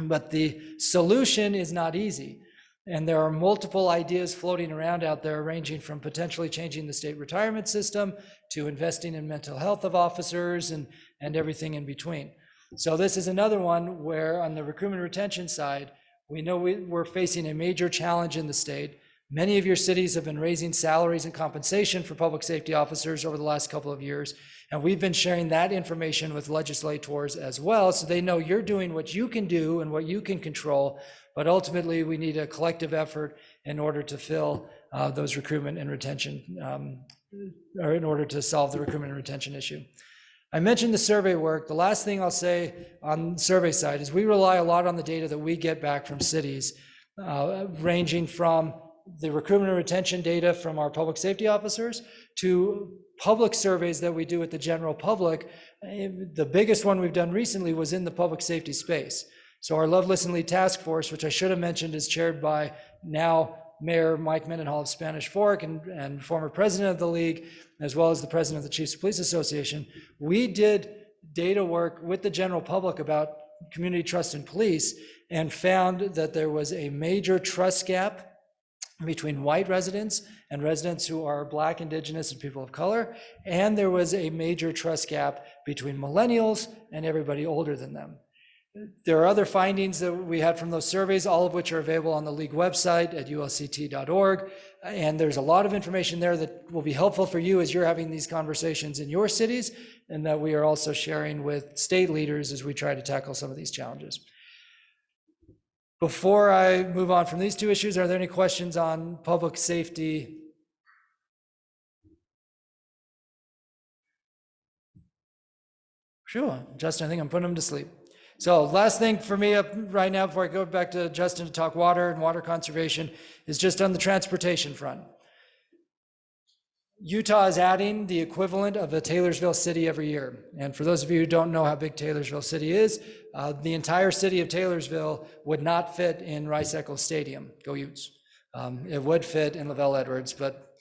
But the solution is not easy. And there are multiple ideas floating around out there, ranging from potentially changing the state retirement system to investing in mental health of officers and everything in between. So this is another one where on the recruitment and retention side, we know we're facing a major challenge in the state. Many of your cities have been raising salaries and compensation for public safety officers over the last couple of years. And we've been sharing that information with legislators as well, so they know you're doing what you can do and what you can control. But ultimately, we need a collective effort in order to fill those recruitment and retention, or in order to solve the recruitment and retention issue. I mentioned the survey work. The last thing I'll say on the survey side is we rely a lot on the data that we get back from cities, ranging from the recruitment and retention data from our public safety officers to public surveys that we do with the general public. The biggest one we've done recently was in the public safety space. So our Love, Listen, Lead Task Force, which I should have mentioned, is chaired by now Mayor Mike Mendenhall of Spanish Fork and former president of the league, as well as the president of the Chiefs of Police Association. We did data work with the general public about community trust in police and found that there was a major trust gap between white residents and residents who are Black, Indigenous, and people of color. And there was a major trust gap between millennials and everybody older than them. There are other findings that we had from those surveys, all of which are available on the league website at ulct.org. And there's a lot of information there that will be helpful for you as you're having these conversations in your cities, and that we are also sharing with state leaders as we try to tackle some of these challenges. Before I move on from these two issues, are there any questions on public safety? Sure, Justin, I think I'm putting them to sleep. So last thing for me up right now before I go back to Justin to talk water and water conservation is just on the transportation front. Utah is adding the equivalent of a Taylorsville city every year. And for those of you who don't know how big Taylorsville city is, the entire city of Taylorsville would not fit in Rice-Eccles Stadium. Go Utes. It would fit in Lavelle Edwards, but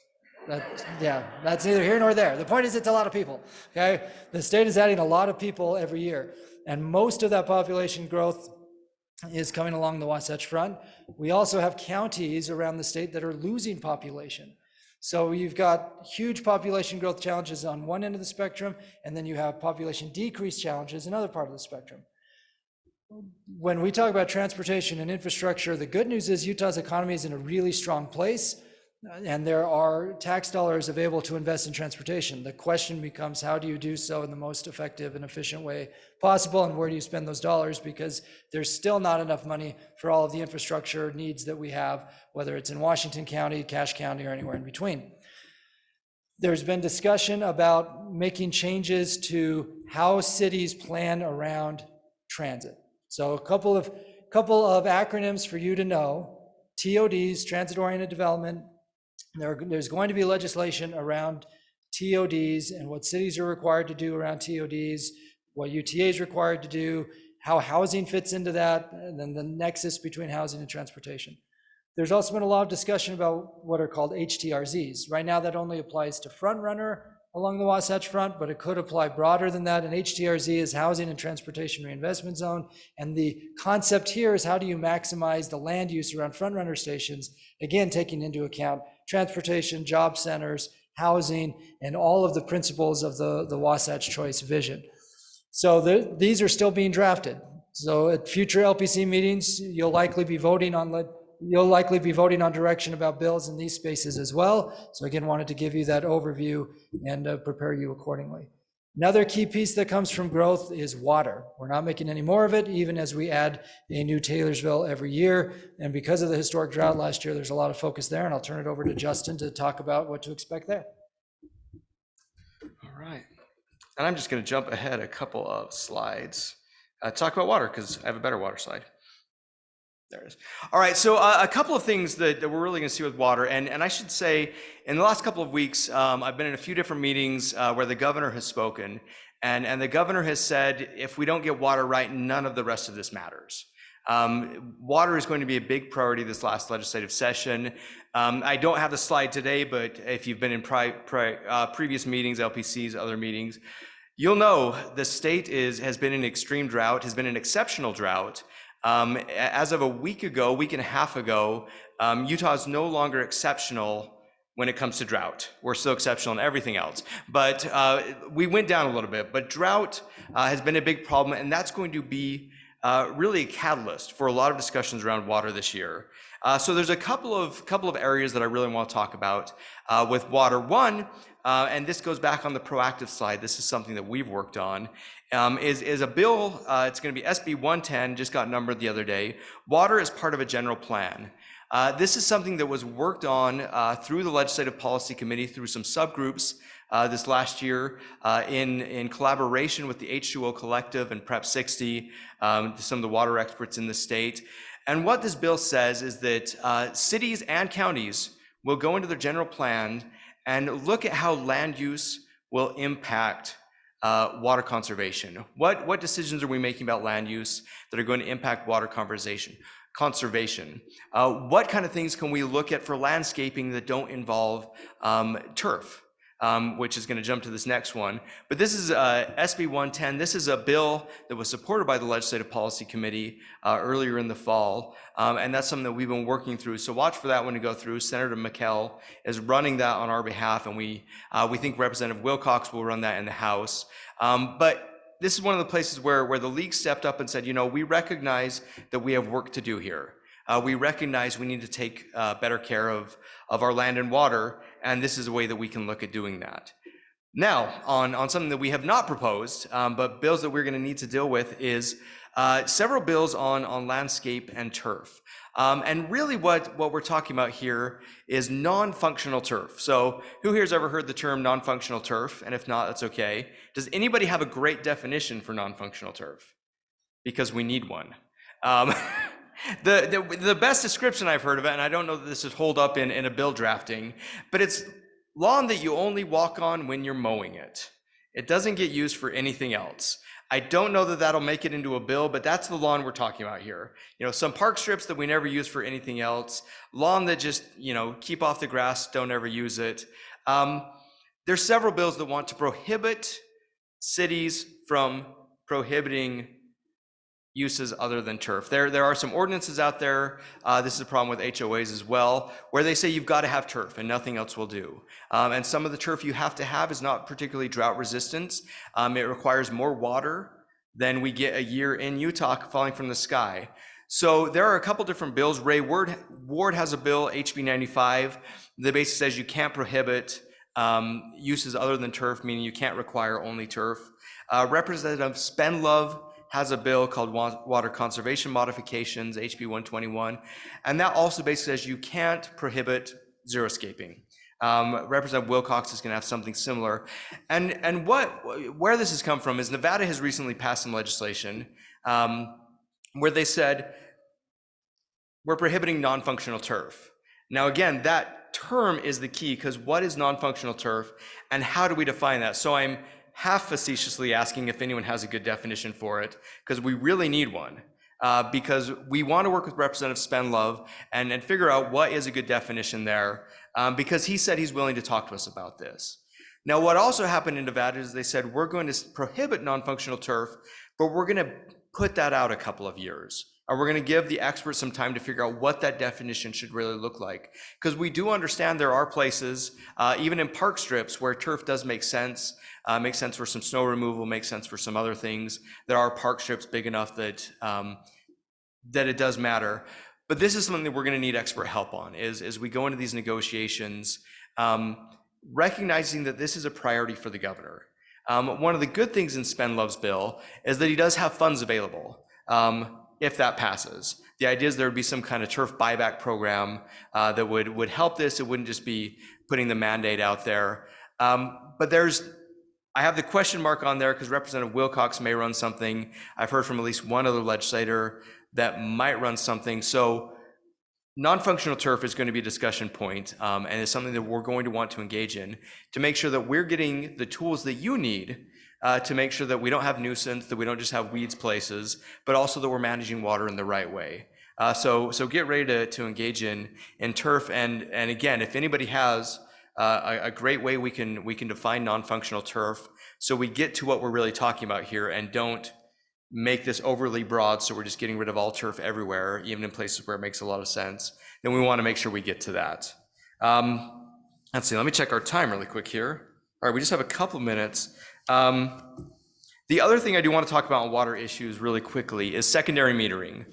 that's neither here nor there. The point is it's a lot of people, okay? The state is adding a lot of people every year. And most of that population growth is coming along the Wasatch Front. We also have counties around the state that are losing population. So you've got huge population growth challenges on one end of the spectrum, and then you have population decrease challenges in another part of the spectrum. When we talk about transportation and infrastructure, the good news is Utah's economy is in a really strong place, and there are tax dollars available to invest in transportation. The question becomes, how do you do so in the most effective and efficient way possible, and where do you spend those dollars? Because there's still not enough money for all of the infrastructure needs that we have, whether it's in Washington County, Cache County, or anywhere in between. There's been discussion about making changes to how cities plan around transit. So a couple of acronyms for you to know. TODs, transit-oriented development. There's going to be legislation around TODs and what cities are required to do around TODs, what UTA is required to do, how housing fits into that, and then the nexus between housing and transportation. There's also been a lot of discussion about what are called HTRZs. Right now, that only applies to Front Runner along the Wasatch Front, but it could apply broader than that. And HTRZ is Housing and Transportation Reinvestment Zone. And the concept here is how do you maximize the land use around Front Runner stations, again, taking into account transportation, job centers, housing, and all of the principles of the Wasatch Choice vision. So these are still being drafted. So at future LPC meetings, you'll likely be voting on direction about bills in these spaces as well. So again, wanted to give you that overview and prepare you accordingly. Another key piece that comes from growth is water. We're not making any more of it, even as we add a new Taylorsville every year. And because of the historic drought last year, there's a lot of focus there. And I'll turn it over to Justin to talk about what to expect there. All right. And I'm just going to jump ahead a couple of slides. Talk about water, because I have a better water slide. There it is. All right, so a couple of things that we're really going to see with water, and I should say, in the last couple of weeks, I've been in a few different meetings where the governor has spoken, and the governor has said, if we don't get water right, none of the rest of this matters. Water is going to be a big priority this last legislative session. I don't have the slide today, but if you've been in previous meetings, LPCs, other meetings, you'll know the state has been in extreme drought, has been in exceptional drought. As of a week and a half ago, Utah is no longer exceptional when it comes to drought. We're still exceptional in everything else, but we went down a little bit. But drought has been a big problem, and that's going to be really a catalyst for a lot of discussions around water this year. So there's a couple of areas that I really want to talk about with water. One, and this goes back on the proactive slide. This is something that we've worked on. Is a bill. It's going to be SB 110. Just got numbered the other day. Water is part of a general plan. This is something that was worked on through the Legislative Policy Committee, through some subgroups this last year, in collaboration with the H2O Collective and Prep 60, some of the water experts in the state. And what this bill says is that cities and counties will go into their general plan and look at how land use will impact water conservation. What decisions are we making about land use that are going to impact water conservation? What kind of things can we look at for landscaping that don't involve turf? Which is going to jump to this next one. But this is SB 110. This is a bill that was supported by the Legislative Policy Committee earlier in the fall. And that's something that we've been working through. So watch for that one to go through. Senator McKell is running that on our behalf, and we think Representative Wilcox will run that in the House. But this is one of the places where the league stepped up and said, you know, we recognize that we have work to do here. We recognize we need to take better care of our land and water, and this is a way that we can look at doing that. Now, on something that we have not proposed, but bills that we're going to need to deal with is several bills on landscape and turf. And really what we're talking about here is non-functional turf. So who here has ever heard the term non-functional turf? And if not, that's okay. Does anybody have a great definition for non-functional turf? Because we need one. The best description I've heard of it, and I don't know that this would hold up in a bill drafting, but it's lawn that you only walk on when you're mowing it. It doesn't get used for anything else. I don't know that that'll make it into a bill, but that's the lawn we're talking about here. You know, some park strips that we never use for anything else, lawn that just, you know, keep off the grass, don't ever use it. There's several bills that want to prohibit cities from prohibiting uses other than turf. There are some ordinances out there. This is a problem with HOAs as well, where they say you've got to have turf and nothing else will do. And some of the turf you have to have is not particularly drought resistant. It requires more water than we get a year in Utah falling from the sky. So there are a couple different bills. Ray Ward has a bill, HB 95, that basically says you can't prohibit uses other than turf, meaning you can't require only turf. Representative Spenlove has a bill called Water Conservation Modifications, HB 121, and that also basically says you can't prohibit xeriscaping. Representative Wilcox is going to have something similar. And where this has come from is Nevada has recently passed some legislation where they said, we're prohibiting non-functional turf. Now again, that term is the key, because what is non-functional turf and how do we define that? So I'm half facetiously asking if anyone has a good definition for it, because we really need one, because we want to work with Representative Spenlove and figure out what is a good definition there, because he said he's willing to talk to us about this. Now, what also happened in Nevada is they said, we're going to prohibit non-functional turf, but we're going to put that out a couple of years. We're going to give the experts some time to figure out what that definition should really look like. Because we do understand there are places, even in park strips, where turf does make sense for some snow removal, makes sense for some other things. There are park strips big enough that that it does matter. But this is something that we're going to need expert help on, is as we go into these negotiations, recognizing that this is a priority for the governor. One of the good things in Spend Love's bill is that he does have funds available if that passes. The idea is there would be some kind of turf buyback program that would help this. It wouldn't just be putting the mandate out there. But I have the question mark on there because Representative Wilcox may run something. I've heard from at least one other legislator that might run something. So non-functional turf is going to be a discussion point, and it's something that we're going to want to engage in to make sure that we're getting the tools that you need to make sure that we don't have nuisance, that we don't just have weeds places, but also that we're managing water in the right way. So get ready to engage in turf. And again, if anybody has a great way we can define non-functional turf, so we get to what we're really talking about here and don't make this overly broad, so we're just getting rid of all turf everywhere, even in places where it makes a lot of sense, then we want to make sure we get to that. Let's see, let me check our time really quick here. All right, we just have a couple minutes. The other thing I do want to talk about on water issues really quickly is secondary metering.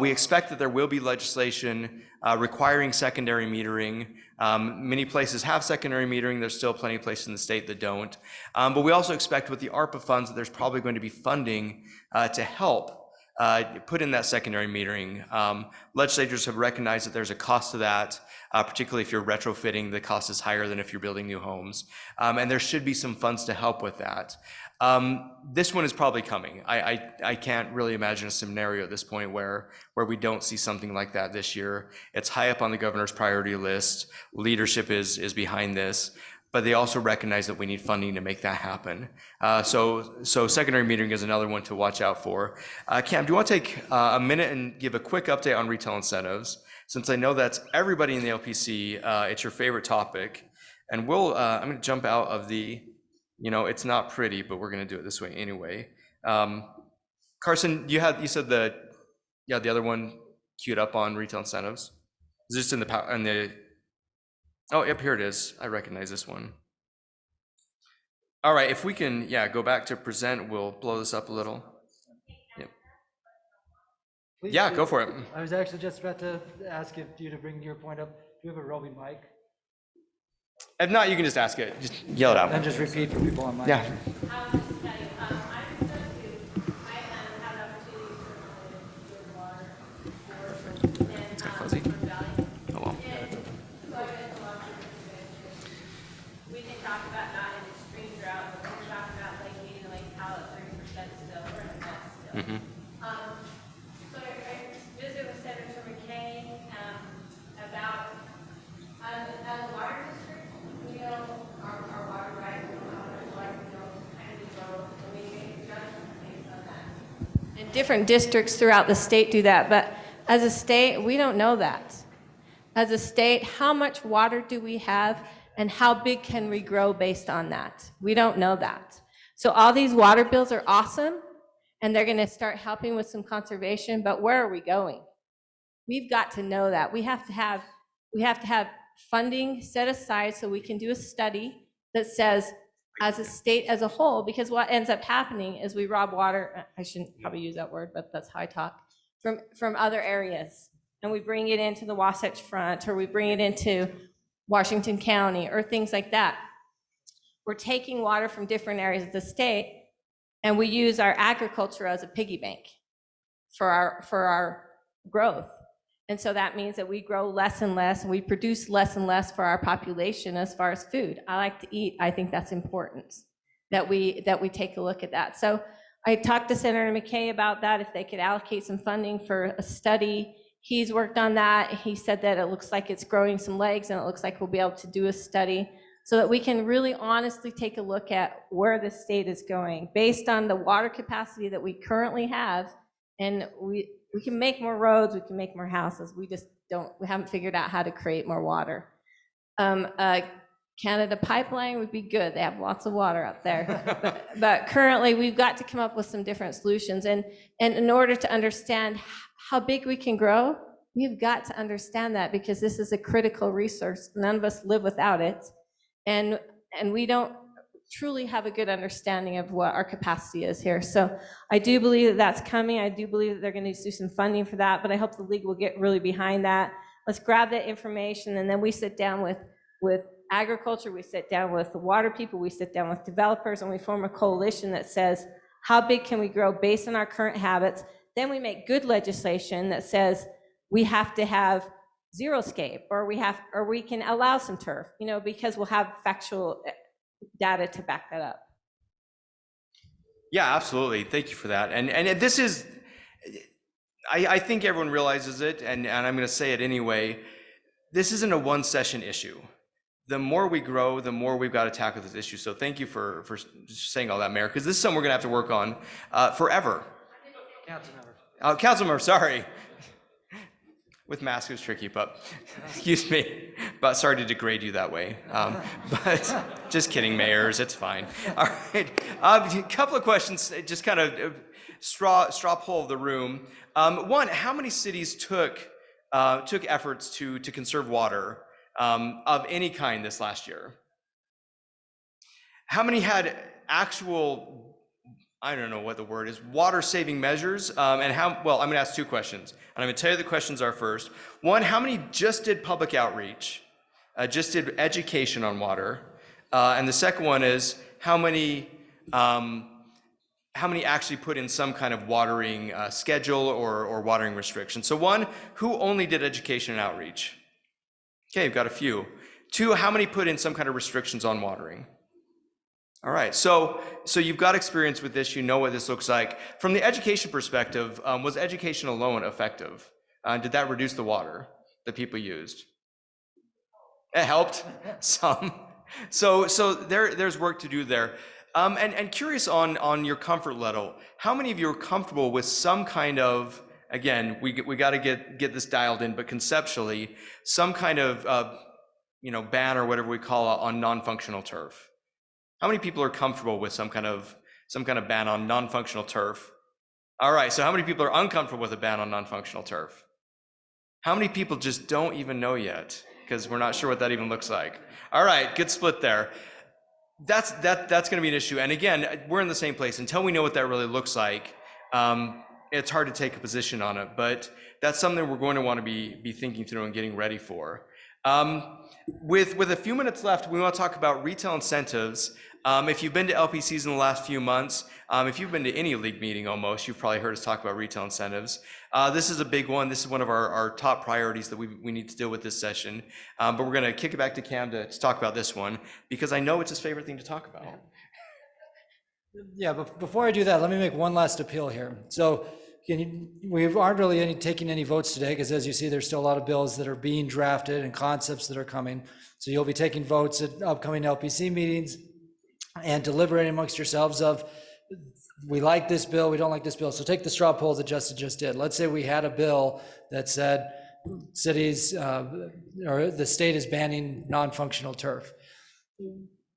We expect that there will be legislation requiring secondary metering. Many places have secondary metering. There's still plenty of places in the state that don't. But we also expect with the ARPA funds that there's probably going to be funding to help put in that secondary metering. Legislators have recognized that there's a cost to that, particularly if you're retrofitting, the cost is higher than if you're building new homes. And there should be some funds to help with that. This one is probably coming. I can't really imagine a scenario at this point where we don't see something like that this year. It's high up on the governor's priority list. Leadership is behind this, but they also recognize that we need funding to make that happen. So secondary metering is another one to watch out for. Cam, do you want to take a minute and give a quick update on retail incentives? Since I know that's everybody in the LPC, it's your favorite topic. And I'm going to jump out of the, it's not pretty, but we're going to do it this way anyway. Carson, you said the other one queued up on retail incentives. Is this in the, oh, yep, here it is. I recognize this one. All right, if we can, go back to present, we'll blow this up a little. Yep. Please Yeah, do. go for it. I was actually just about to ask you to bring your point up. Do you have a roving mic? If not, you can just ask it. Just yell it out. And just repeat for people online. Yeah. It's kind of fuzzy. Oh well. We can talk about not an extreme drought, but we're talking about Lake Mead and Lake Powell at 30% still, or at best still. So I visited with Senator McCain about the water district. We know our water rights, we know how much water we don't kind of grow, and we make judgments based on that. And different districts throughout the state do that, but as a state, we don't know that. As a state, how much water do we have and how big can we grow based on that? We don't know that. So all these water bills are awesome, and they're gonna start helping with some conservation, but where are we going? We've got to know that. We have to have funding set aside so we can do a study that says, as a state as a whole, because what ends up happening is we rob water, I shouldn't probably use that word, but that's how I talk, from other areas. And we bring it into the Wasatch Front, or we bring it into Washington County, or things like that. We're taking water from different areas of the state, and we use our agriculture as a piggy bank for our growth. And so that means that we grow less and less, and we produce less and less for our population as far as food. I like to eat. I think that's important, that we take a look at that. So I talked to Senator McKay about that, if they could allocate some funding for a study. He's worked on that. He said that it looks like it's growing some legs, and it looks like we'll be able to do a study so that we can really honestly take a look at where the state is going based on the water capacity that we currently have. And we can make more roads, we can make more houses. We haven't figured out how to create more water. Canada Pipeline would be good. They have lots of water up there. But currently, we've got to come up with some different solutions. And in order to understand how big we can grow, we've got to understand that, because this is a critical resource. None of us live without it. And we don't truly have a good understanding of what our capacity is here. So I do believe that that's coming. I do believe that they're going to do some funding for that, but I hope the league will get really behind that. Let's grab that information, and then we sit down with agriculture, we sit down with the water people, we sit down with developers, and we form a coalition that says, how big can we grow based on our current habits? Then we make good legislation that says we have to have zero-scape, or we can allow some turf, because we'll have factual data to back that up. Yeah, absolutely. Thank you for that. And this is, I think everyone realizes it, and I'm going to say it anyway. This isn't a one-session issue. The more we grow, the more we've got to tackle this issue. So thank you for saying all that, Mayor, because this is something we're going to have to work on forever. Councilmember, sorry. With masks, it was tricky, but excuse me. But sorry to degrade you that way. But just kidding, mayors, it's fine. All right, a couple of questions, just kind of straw poll of the room. One, how many cities took efforts to conserve water of any kind this last year? How many had actual, I don't know what the word is, water-saving measures? And well, I'm gonna ask two questions. And I'm gonna tell you the questions are first. One, how many just did public outreach, just did education on water? And the second one is, how many actually put in some kind of watering schedule or watering restriction? So one, who only did education and outreach? Okay, you've got a few. Two, how many put in some kind of restrictions on watering? All right, so you've got experience with this, you know what this looks like. From the education perspective, was education alone effective? Did that reduce the water that people used? It helped some. So there's work to do there. And curious on your comfort level, how many of you are comfortable with some kind of, again, we got to get this dialed in, but conceptually, some kind of ban or whatever we call it on non-functional turf? How many people are comfortable with some kind of ban on non-functional turf? All right, so how many people are uncomfortable with a ban on non-functional turf? How many people just don't even know yet, because we're not sure what that even looks like? All right, good split there. That's going to be an issue. And again, we're in the same place. Until we know what that really looks like, it's hard to take a position on it. But that's something we're going to want to be thinking through and getting ready for. With a few minutes left, we want to talk about retail incentives. If you've been to LPCs in the last few months, if you've been to any league meeting almost, you've probably heard us talk about retail incentives. This is a big one. This is one of our top priorities that we need to deal with this session. But we're going to kick it back to Cam to talk about this one, because I know it's his favorite thing to talk about. Yeah, but before I do that, let me make one last appeal here. So we aren't really taking any votes today, because as you see, there's still a lot of bills that are being drafted and concepts that are coming. So you'll be taking votes at upcoming LPC meetings and deliberating amongst yourselves of, we like this bill, we don't like this bill. So take the straw poll that Justin just did. Let's say we had a bill that said cities or the state is banning non-functional turf.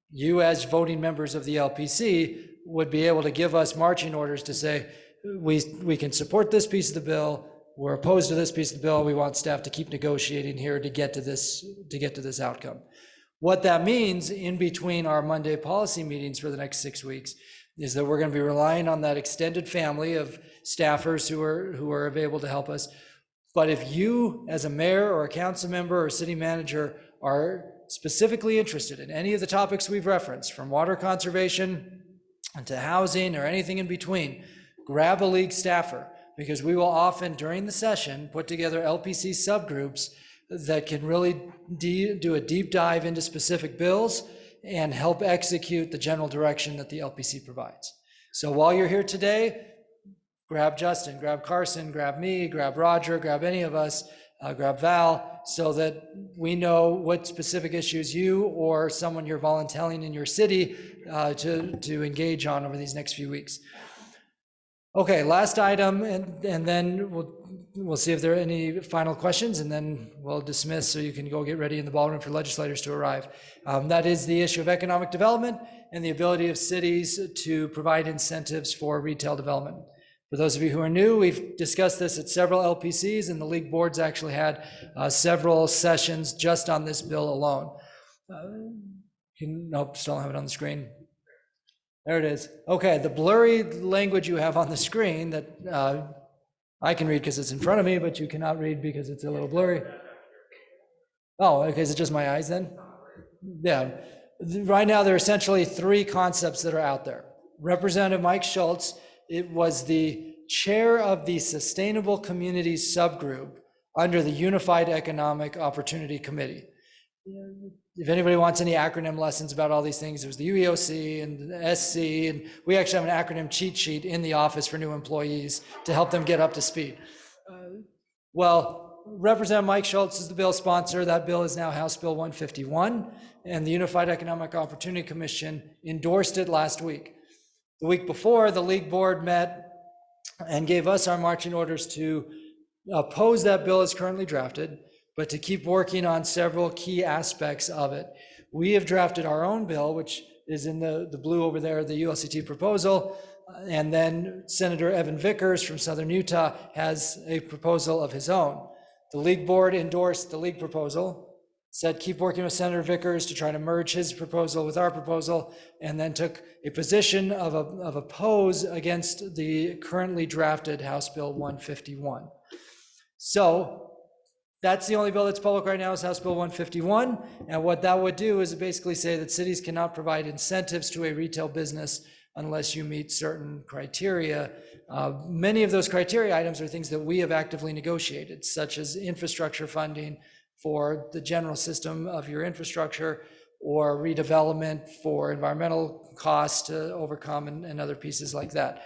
You as voting members of the LPC would be able to give us marching orders to say, we can support this piece of the bill, we're opposed to this piece of the bill, we want staff to keep negotiating here to get to this outcome. What that means in between our Monday policy meetings for the next 6 weeks is that we're going to be relying on that extended family of staffers who are able to help us. But if you as a mayor or a council member or city manager are specifically interested in any of the topics we've referenced, from water conservation to housing or anything in between, grab a league staffer, because we will often during the session put together LPC subgroups that can really do a deep dive into specific bills and help execute the general direction that the LPC provides. So while you're here today, grab Justin, grab Carson, grab me, grab Roger, grab any of us, grab Val, so that we know what specific issues you or someone you're volunteering in your city to engage on over these next few weeks. Okay, last item, and then we'll we'll see if there are any final questions, and then we'll dismiss so you can go get ready in the ballroom for legislators to arrive. That is the issue of economic development and the ability of cities to provide incentives for retail development. For those of you who are new, we've discussed this at several LPCs, and the league boards actually had several sessions just on this bill alone. Nope, still don't have it on the screen. There it is. Okay, the blurry language you have on the screen that I can read because it's in front of me, but you cannot read because it's a little blurry. Oh, okay, is it just my eyes then? Yeah. Right now, there are essentially three concepts that are out there. Representative Mike Schultz, it was the chair of the Sustainable Communities Subgroup under the Unified Economic Opportunity Committee. If anybody wants any acronym lessons about all these things, there's the UEOC and the SC, and we actually have an acronym cheat sheet in the office for new employees to help them get up to speed. Well, Representative Mike Schultz is the bill sponsor. That bill is now House Bill 151, and the Unified Economic Opportunity Commission endorsed it last week. The week before, the league board met and gave us our marching orders to oppose that bill as currently drafted, but to keep working on several key aspects of it. We have drafted our own bill, which is in the blue over there, the ULCT proposal, and then Senator Evan Vickers from Southern Utah has a proposal of his own. The league board endorsed the league proposal, said keep working with Senator Vickers to try to merge his proposal with our proposal, and then took a position of oppose against the currently drafted House Bill 151. So that's the only bill that's public right now is House Bill 151. And what that would do is basically say that cities cannot provide incentives to a retail business unless you meet certain criteria. Many of those criteria items are things that we have actively negotiated, such as infrastructure funding for the general system of your infrastructure, or redevelopment for environmental costs to overcome, and other pieces like that.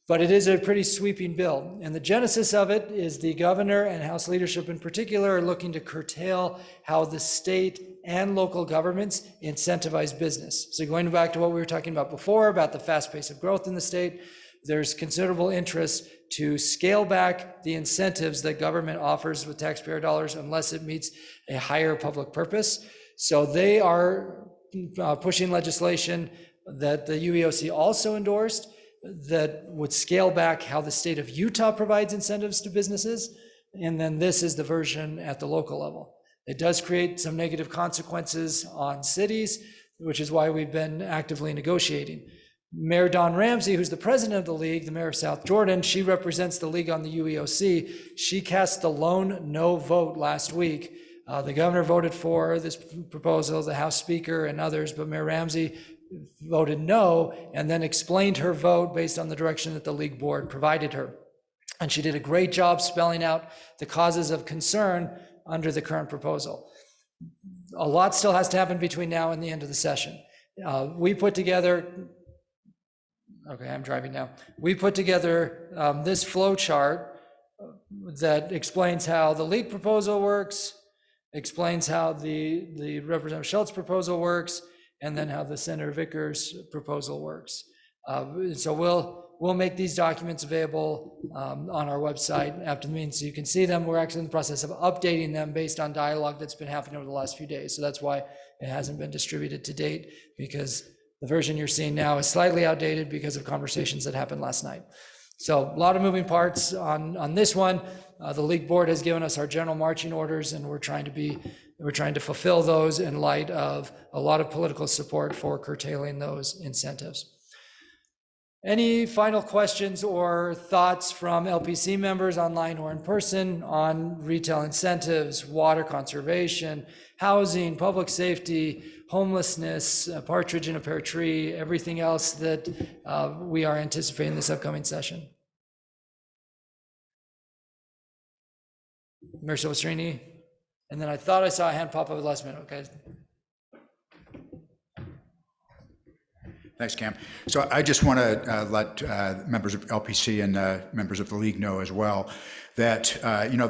But it is a pretty sweeping bill. And the genesis of it is the governor and House leadership in particular are looking to curtail how the state and local governments incentivize business. So going back to what we were talking about before, about the fast pace of growth in the state, there's considerable interest to scale back the incentives that government offers with taxpayer dollars unless it meets a higher public purpose. So they are pushing legislation that the UEOC also endorsed that would scale back how the state of Utah provides incentives to businesses. And then this is the version at the local level. It does create some negative consequences on cities, which is why we've been actively negotiating. Mayor Dawn Ramsey, who's the president of the league, the mayor of South Jordan, she represents the league on the UEOC. She cast the lone no vote last week. The governor voted for this proposal, the House Speaker and others, but Mayor Ramsey voted no, and then explained her vote based on the direction that the league board provided her. And she did a great job spelling out the causes of concern under the current proposal. A lot still has to happen between now and the end of the session. We put together, okay, I'm driving now. We put together this flow chart that explains how the league proposal works, explains how the Representative Schultz proposal works, and then how the Senator Vickers proposal works. So we'll make these documents available on our website after the meeting so you can see them. We're actually in the process of updating them based on dialogue that's been happening over the last few days. So that's why it hasn't been distributed to date, because the version you're seeing now is slightly outdated because of conversations that happened last night. So a lot of moving parts on this one. The league board has given us our general marching orders, and we're trying to fulfill those in light of a lot of political support for curtailing those incentives. Any final questions or thoughts from LPC members online or in person on retail incentives, water conservation, housing, public safety, homelessness, a partridge in a pear tree, everything else that we are anticipating this upcoming session? Mayor Silvestrini? And then I thought I saw a hand pop up at the last minute, okay. Thanks, Cam. So I just want to let members of LPC and members of the league know as well that,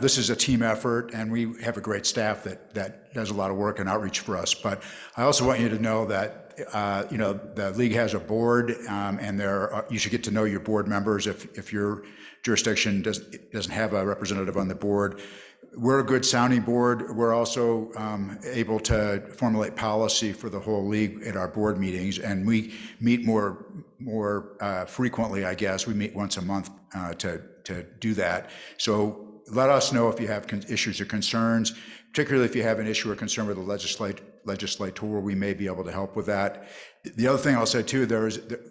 this is a team effort, and we have a great staff that does a lot of work and outreach for us. But I also want you to know that, the league has a board, and you should get to know your board members if your jurisdiction doesn't have a representative on the board. We're a good sounding board. We're also able to formulate policy for the whole league at our board meetings, and we meet more frequently, I guess. We meet once a month to do that. So let us know if you have issues or concerns, particularly if you have an issue or concern with the legislator, we may be able to help with that. The other thing I'll say too,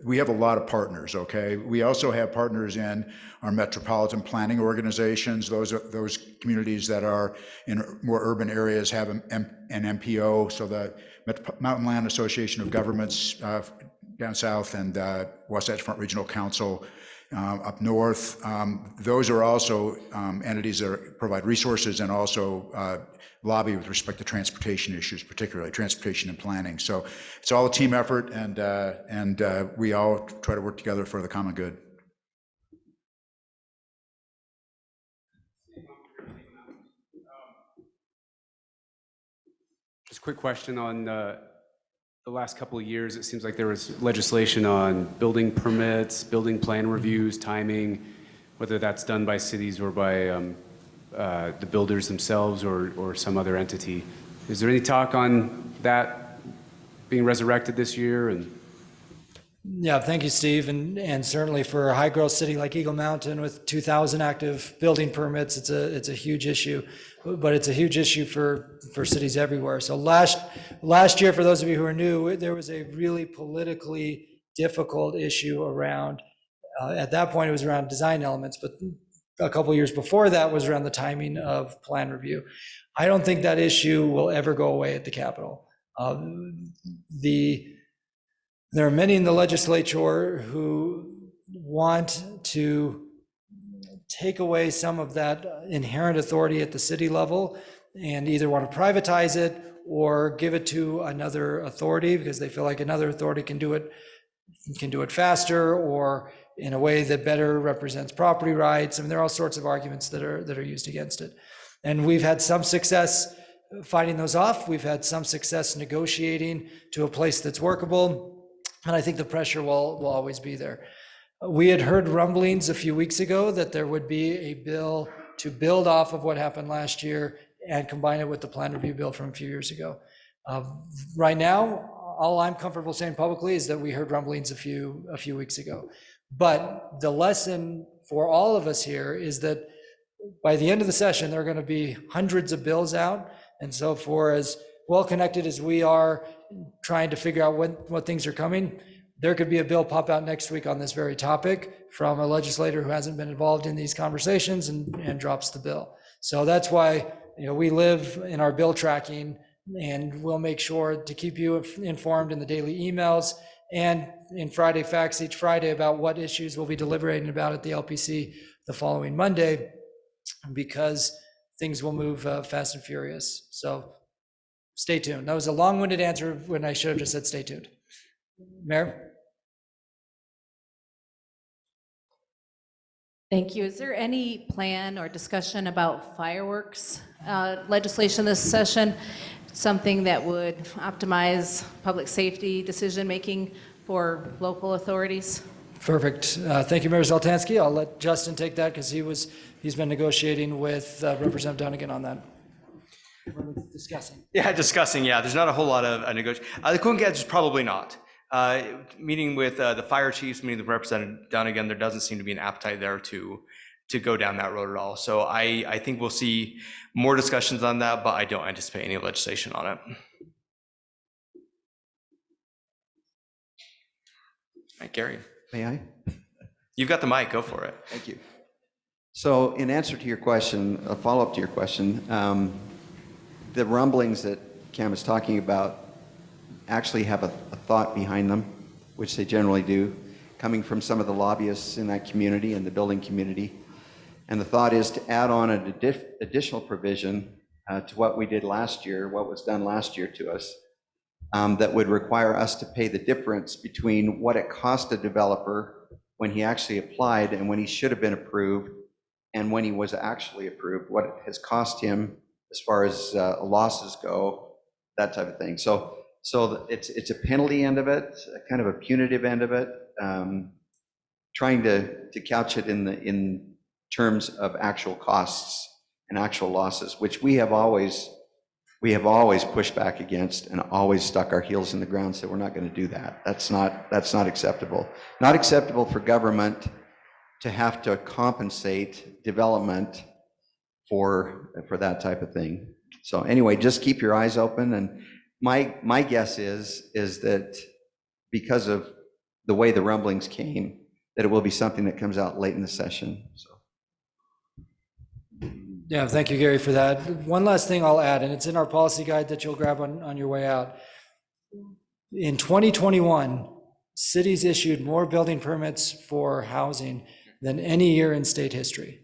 we have a lot of partners, okay? We also have partners in our metropolitan planning organizations. Those communities that are in more urban areas have an MPO, so the Mountain Land Association of Governments down south and West Edgefront Regional Council up north. Those are also entities that provide resources and also lobby with respect to transportation issues, particularly transportation and planning. So it's all a team effort, and we all try to work together for the common good. Just a quick question on the last couple of years. It seems like there was legislation on building permits, building plan reviews, timing, whether that's done by cities or by the builders themselves or some other entity. Is there any talk on that being resurrected this year? Yeah, thank you, Steve. And certainly for a high growth city like Eagle Mountain with 2,000 active building permits, it's a huge issue, but it's a huge issue for cities everywhere. So last year, for those of you who are new, there was a really politically difficult issue around, at that point it was around design elements, but a couple of years before that was around the timing of plan review. I don't think that issue will ever go away at the Capitol. There are many in the legislature who want to take away some of that inherent authority at the city level and either want to privatize it or give it to another authority because they feel like another authority can do it faster or in a way that better represents property rights. I mean, there are all sorts of arguments that are used against it. And we've had some success fighting those off. We've had some success negotiating to a place that's workable. And I think the pressure will always be there. We had heard rumblings a few weeks ago that there would be a bill to build off of what happened last year and combine it with the plan review bill from a few years ago. Right now, all I'm comfortable saying publicly is that we heard rumblings a few weeks ago. But the lesson for all of us here is that by the end of the session, there are going to be hundreds of bills out. And so for as well connected as we are trying to figure out what things are coming, there could be a bill pop out next week on this very topic from a legislator who hasn't been involved in these conversations and drops the bill. So that's why we live in our bill tracking, and we'll make sure to keep you informed in the daily emails and in Friday Facts each Friday about what issues we'll be deliberating about at the LPC the following Monday, because things will move fast and furious. So stay tuned. That was a long-winded answer when I should have just said stay tuned. Mayor? Thank you. Is there any plan or discussion about fireworks legislation this session? Something that would optimize public safety decision-making for local authorities? Perfect. Thank you, Mayor Zoltansky. I'll let Justin take that because he's been negotiating with Representative Dunnigan on that. Discussing. Yeah, discussing. Yeah, there's not a whole lot of negotiation. The Coongadge is probably not. Meeting with the fire chiefs, meeting with Representative Dunnigan, there doesn't seem to be an appetite there to go down that road at all. So I think we'll see more discussions on that, but I don't anticipate any legislation on it. All right, Gary. May I? You've got the mic, go for it. Thank you. So in answer to your question, a follow-up to your question, the rumblings that Cam is talking about actually have a thought behind them, which they generally do, coming from some of the lobbyists in that community and the building community. And the thought is to add on an additional provision to what we did last year, what was done last year to us, that would require us to pay the difference between what it cost a developer when he actually applied and when he should have been approved and when he was actually approved, what it has cost him as far as losses go, that type of thing. So it's a penalty end of it, a kind of a punitive end of it, trying to couch it in terms of actual costs and actual losses, which we have always pushed back against and always stuck our heels in the ground, said we're not going to do that. That's not acceptable. Not acceptable for government to have to compensate development for that type of thing. So anyway, just keep your eyes open. And my guess is that because of the way the rumblings came, that it will be something that comes out late in the session. So. Yeah, thank you, Gary, for that. One last thing I'll add, and it's in our policy guide that you'll grab on your way out. In 2021, cities issued more building permits for housing than any year in state history.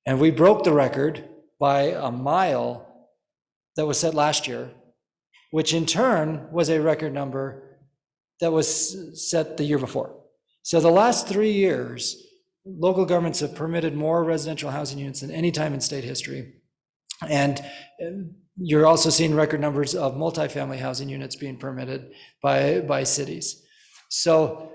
And we broke the record by a mile that was set last year, which in turn was a record number that was set the year before. So the last 3 years, local governments have permitted more residential housing units than any time in state history. And you're also seeing record numbers of multifamily housing units being permitted by cities. So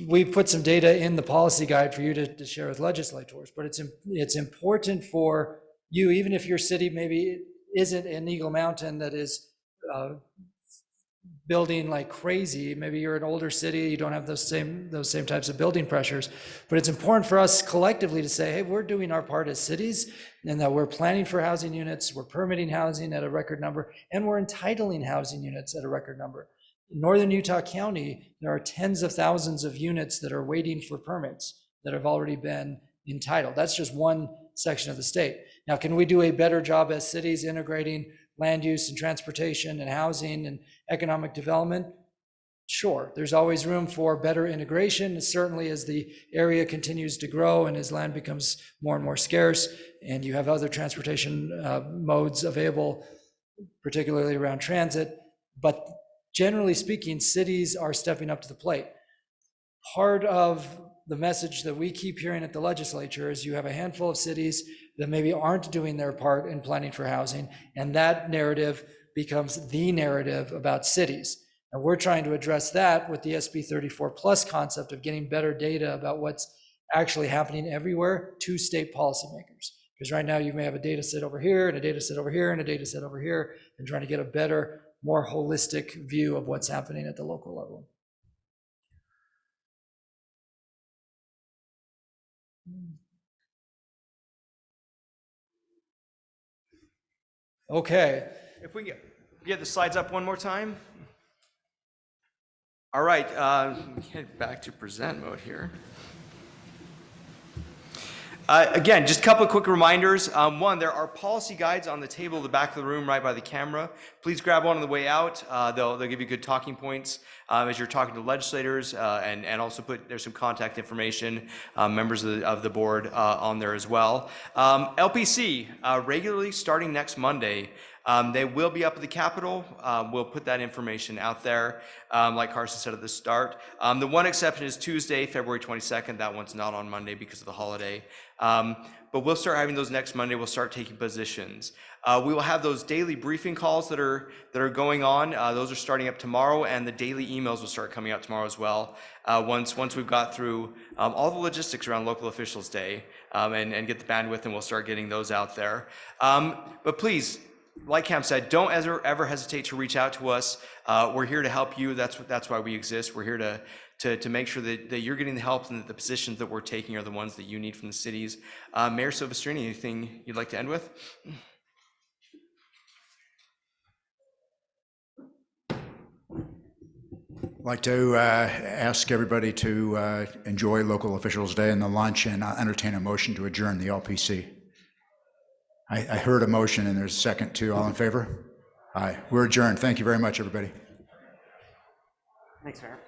we put some data in the policy guide for you to share with legislators, but it's important for you, even if your city maybe isn't an Eagle Mountain that is building like crazy. Maybe you're an older city, you don't have those same types of building pressures, but it's important for us collectively to say, hey, we're doing our part as cities, and that we're planning for housing units, we're permitting housing at a record number, and we're entitling housing units at a record number. In Northern Utah County, there are tens of thousands of units that are waiting for permits that have already been entitled. That's just one section of the state. Now, can we do a better job as cities integrating land use and transportation and housing and economic development? Sure, there's always room for better integration, certainly as the area continues to grow and as land becomes more and more scarce, and you have other transportation modes available, particularly around transit. But generally speaking, cities are stepping up to the plate. Part of the message that we keep hearing at the legislature is you have a handful of cities that maybe aren't doing their part in planning for housing, and that narrative becomes the narrative about cities. And we're trying to address that with the SB 34 plus concept of getting better data about what's actually happening everywhere to state policymakers. Because right now you may have a data set over here and a data set over here and a data set over here, and trying to get a better, more holistic view of what's happening at the local level. Okay. If we get the slides up one more time. All right, get back to present mode here. Again, just a couple of quick reminders. One, there are policy guides on the table at the back of the room right by the camera. Please grab one on the way out. They'll give you good talking points as you're talking to legislators, and also there's some contact information, members of the board on there as well. LPC, regularly starting next Monday, they will be up at the Capitol. We'll put that information out there, like Carson said at the start. The one exception is Tuesday, February 22nd. That one's not on Monday because of the holiday. But we'll start having those next Monday. We'll start taking positions. We will have those daily briefing calls that are going on. Those are starting up tomorrow, and the daily emails will start coming out tomorrow as well. Once we've got through all the logistics around Local Officials Day and get the bandwidth, and we'll start getting those out there. But please, like Cam said, don't ever hesitate to reach out to us. We're here to help you. That's why we exist. We're here to make sure that you're getting the help and that the positions that we're taking are the ones that you need from the cities. Mayor Silvestrini, anything you'd like to end with? I'd like to ask everybody to enjoy Local Officials Day and the lunch, and entertain a motion to adjourn the LPC. I heard a motion, and there's a second too. All in favor? Aye. We're adjourned. Thank you very much, everybody. Thanks, Mayor.